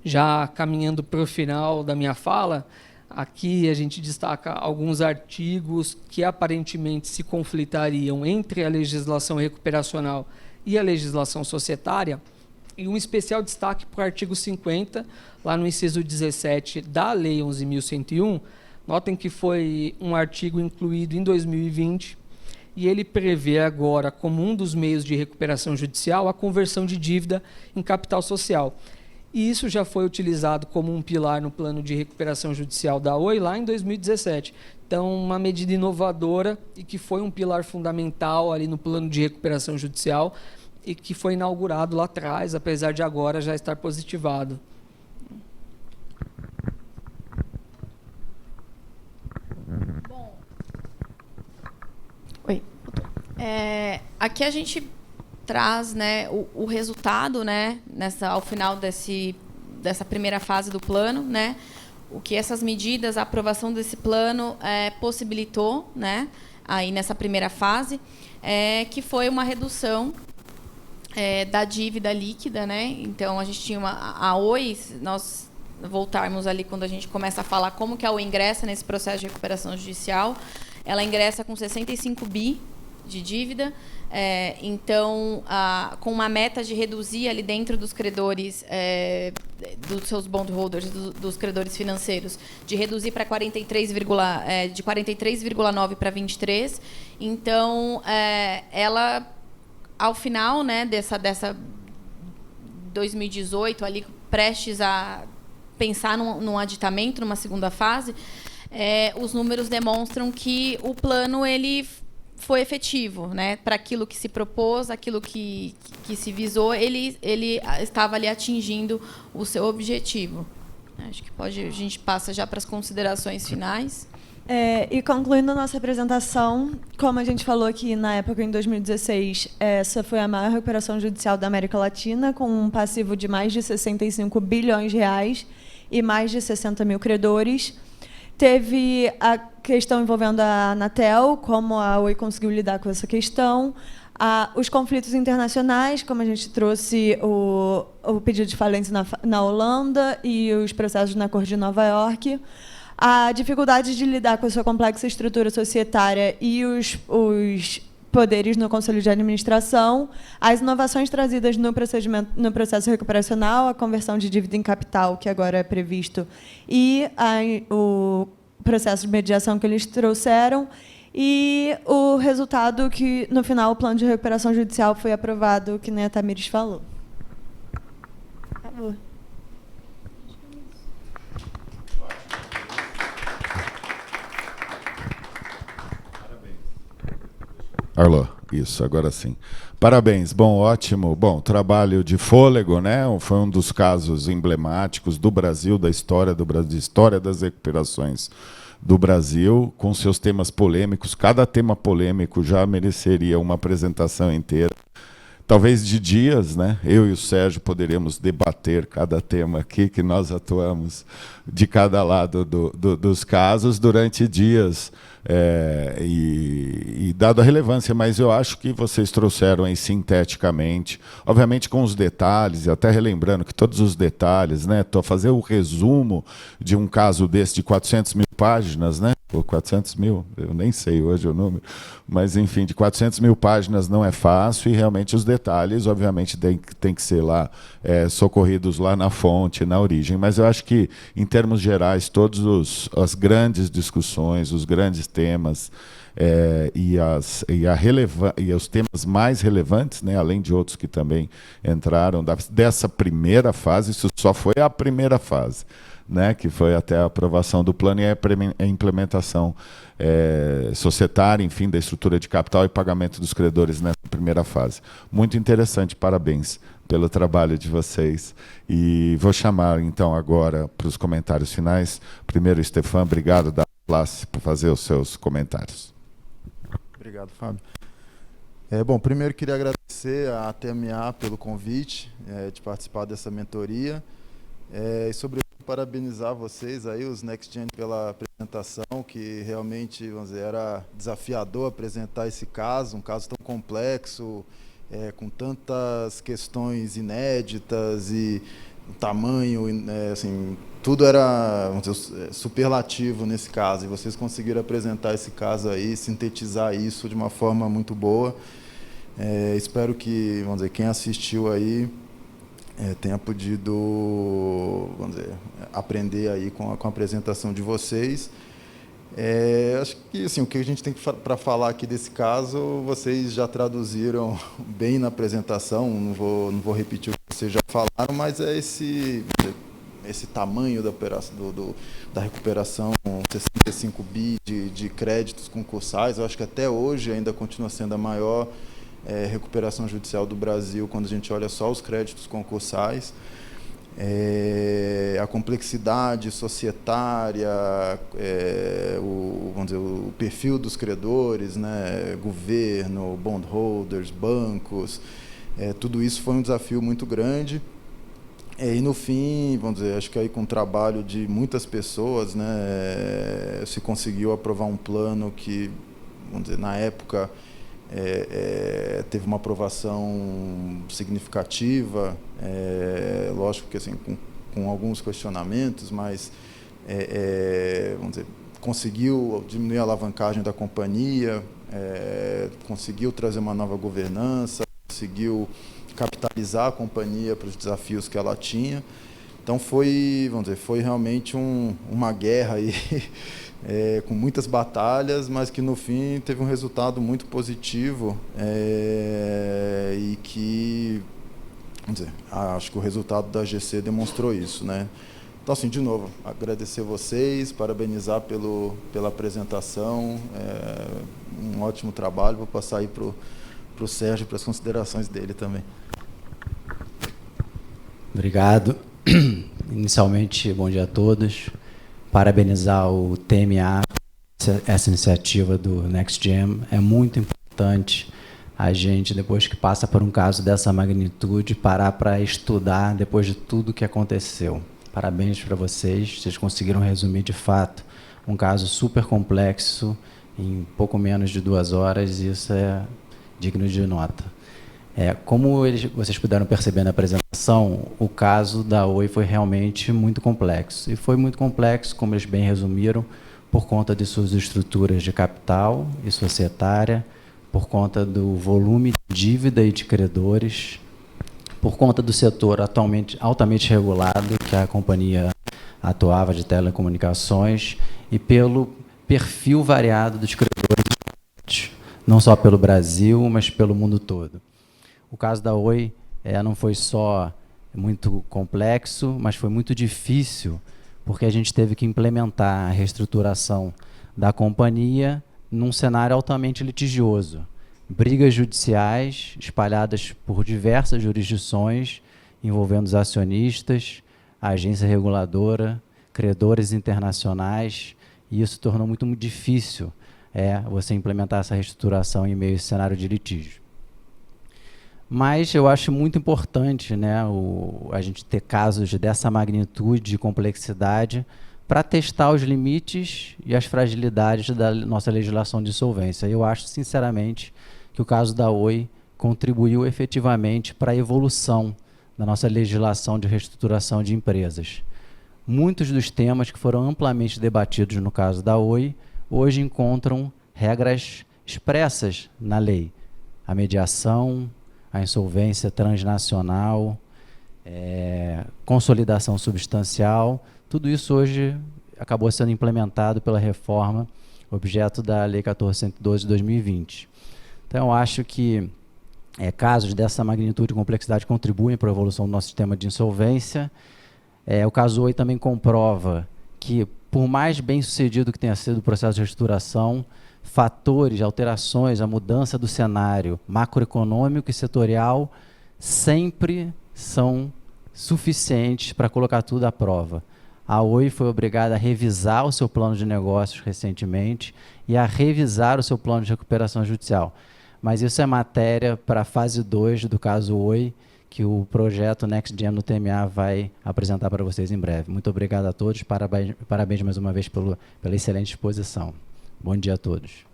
Já caminhando para o final da minha fala, aqui a gente destaca alguns artigos que aparentemente se conflitariam entre a legislação recuperacional e a legislação societária, e um especial destaque para o artigo 50, lá no inciso 17 da Lei 11.101. Notem que foi um artigo incluído em 2020, e ele prevê agora, como um dos meios de recuperação judicial, a conversão de dívida em capital social. E isso já foi utilizado como um pilar no plano de recuperação judicial da OI lá em 2017. Então, uma medida inovadora e que foi um pilar fundamental ali no plano de recuperação judicial e que foi inaugurado lá atrás, apesar de agora já estar positivado. Bom, Oi. aqui a gente traz, né, o resultado, né, ao final dessa primeira fase do plano, né, o que essas medidas, a aprovação desse plano possibilitou, né, aí nessa primeira fase, que foi uma redução da dívida líquida, né? Então a gente tinha a OI, nós voltarmos ali quando a gente começa a falar como que a OI ingressa nesse processo de recuperação judicial, ela ingressa com 65 bi de dívida, então com uma meta de reduzir ali dentro dos credores, dos seus bondholders, dos credores financeiros, de reduzir para 43,9 para 23. Então ela, ao final, né, dessa 2018, ali prestes a pensar num aditamento, numa segunda fase, os números demonstram que o plano ele foi efetivo, né, para aquilo que se propôs, aquilo que se visou, ele estava ali atingindo o seu objetivo. Acho que a gente passa já para as considerações finais. E concluindo a nossa apresentação, como a gente falou aqui na época, em 2016, essa foi a maior recuperação judicial da América Latina, com um passivo de mais de 65 bilhões de reais e mais de 60 mil credores. Teve a questão envolvendo a Anatel, como a OI conseguiu lidar com essa questão, os conflitos internacionais, como a gente trouxe o pedido de falência na Holanda e os processos na Corte de Nova York, a dificuldade de lidar com a sua complexa estrutura societária e os poderes no Conselho de Administração, as inovações trazidas no processo recuperacional, a conversão de dívida em capital, que agora é previsto, e o processo de mediação que eles trouxeram, e o resultado que, no final, o plano de recuperação judicial foi aprovado, que nem a Tamires falou. Acabou. Arlô, isso, agora sim. Parabéns, bom, ótimo. Bom, trabalho de fôlego, né? Foi um dos casos emblemáticos do Brasil, da história do Brasil, história das recuperações do Brasil, com seus temas polêmicos. Cada tema polêmico já mereceria uma apresentação inteira. Talvez de dias, né? Eu e o Sérgio poderíamos debater cada tema aqui, que nós atuamos de cada lado dos casos durante dias. E dado a relevância, mas eu acho que vocês trouxeram aí sinteticamente, obviamente com os detalhes, e até relembrando que todos os detalhes, né, fazer o resumo de um caso desse de 400 mil páginas, né, ou 400 mil, eu nem sei hoje o número, mas enfim, de 400 mil páginas não é fácil, e realmente os detalhes, obviamente, tem que ser lá socorridos lá na fonte, na origem, mas eu acho que, em termos gerais, todas as grandes discussões, os grandes temas e os temas mais relevantes, né, além de outros que também entraram dessa primeira fase, isso só foi a primeira fase, né, que foi até a aprovação do plano e a implementação societária, enfim, da estrutura de capital e pagamento dos credores nessa primeira fase. Muito interessante, parabéns. pelo trabalho de vocês. E vou chamar, então, agora para os comentários finais. Primeiro, Stefan, obrigado da classe por fazer os seus comentários. Obrigado, Fábio. Bom, primeiro queria agradecer à TMA pelo convite de participar dessa mentoria e, sobretudo, parabenizar vocês, aí, os NextGen, pela apresentação, que realmente, vamos dizer, era desafiador apresentar esse caso, um caso tão complexo, com tantas questões inéditas e o tamanho, assim, tudo era, vamos dizer, superlativo nesse caso, e vocês conseguiram apresentar esse caso aí, sintetizar isso de uma forma muito boa. Espero que, vamos dizer, quem assistiu aí tenha podido, vamos dizer, aprender aí com a apresentação de vocês. Acho que assim, o que a gente tem para falar aqui desse caso, vocês já traduziram bem na apresentação, não vou repetir o que vocês já falaram, mas é esse tamanho da operação, da recuperação, 65 bi de créditos concursais. Eu acho que até hoje ainda continua sendo a maior recuperação judicial do Brasil, quando a gente olha só os créditos concursais. A complexidade societária, vamos dizer, o perfil dos credores, né, governo, bondholders, bancos, tudo isso foi um desafio muito grande. E no fim, vamos dizer, acho que aí com o trabalho de muitas pessoas, né, se conseguiu aprovar um plano que, vamos dizer, na época teve uma aprovação significativa, lógico que assim, com alguns questionamentos, mas vamos dizer, conseguiu diminuir a alavancagem da companhia, conseguiu trazer uma nova governança, conseguiu capitalizar a companhia para os desafios que ela tinha. Então foi, vamos dizer, foi realmente uma guerra aí, com muitas batalhas, mas que no fim teve um resultado muito positivo, e que, vamos dizer, acho que o resultado da GC demonstrou isso, né? Então, assim, de novo, agradecer vocês, parabenizar pela apresentação, um ótimo trabalho. Vou passar aí para o Sérgio, para as considerações dele também. Obrigado. Inicialmente, bom dia a todos. Parabenizar o TMA, essa iniciativa do NextGen. É muito importante a gente, depois que passa por um caso dessa magnitude, parar para estudar depois de tudo que aconteceu. Parabéns para vocês, vocês conseguiram resumir de fato um caso super complexo em pouco menos de 2 horas, e isso é digno de nota. Como vocês puderam perceber na apresentação, o caso da Oi foi realmente muito complexo. E foi muito complexo, como eles bem resumiram, por conta de suas estruturas de capital e societária, por conta do volume de dívida e de credores, por conta do setor atualmente altamente regulado que a companhia atuava de telecomunicações e pelo perfil variado dos credores, não só pelo Brasil, mas pelo mundo todo. O caso da Oi não foi só muito complexo, mas foi muito difícil, porque a gente teve que implementar a reestruturação da companhia num cenário altamente litigioso. Brigas judiciais espalhadas por diversas jurisdições, envolvendo os acionistas, a agência reguladora, credores internacionais, e isso tornou muito difícil você implementar essa reestruturação em meio a esse cenário de litígio. Mas eu acho muito importante, né, a gente ter casos dessa magnitude e complexidade para testar os limites e as fragilidades da nossa legislação de insolvência. Eu acho, sinceramente, que o caso da Oi contribuiu efetivamente para a evolução da nossa legislação de reestruturação de empresas. Muitos dos temas que foram amplamente debatidos no caso da Oi, hoje encontram regras expressas na lei. A mediação, a insolvência transnacional, consolidação substancial, tudo isso hoje acabou sendo implementado pela reforma objeto da Lei 14.112 de 2020. Então, eu acho que casos dessa magnitude e complexidade contribuem para a evolução do nosso sistema de insolvência. O caso Oi também comprova que, por mais bem-sucedido que tenha sido o processo de reestruturação, fatores, alterações, a mudança do cenário macroeconômico e setorial sempre são suficientes para colocar tudo à prova. A Oi foi obrigada a revisar o seu plano de negócios recentemente e a revisar o seu plano de recuperação judicial. Mas isso é matéria para a fase 2 do caso Oi, que o projeto NextGen no TMA vai apresentar para vocês em breve. Muito obrigado a todos, parabéns mais uma vez pela excelente exposição. Bom dia a todos.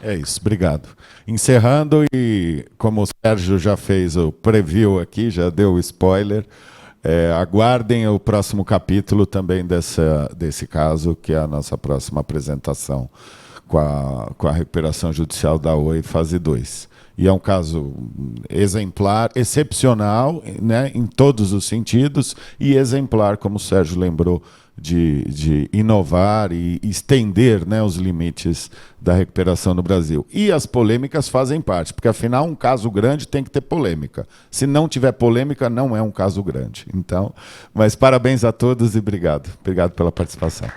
É isso, obrigado. Encerrando, e como o Sérgio já fez o preview aqui, já deu o spoiler, aguardem o próximo capítulo também desse caso, que é a nossa próxima apresentação com a recuperação judicial da Oi, fase 2. E é um caso exemplar, excepcional, né, em todos os sentidos, e exemplar, como o Sérgio lembrou, de inovar e estender, né, os limites da recuperação no Brasil. E as polêmicas fazem parte, porque, afinal, um caso grande tem que ter polêmica. Se não tiver polêmica, não é um caso grande. Então, mas parabéns a todos e obrigado. Obrigado pela participação.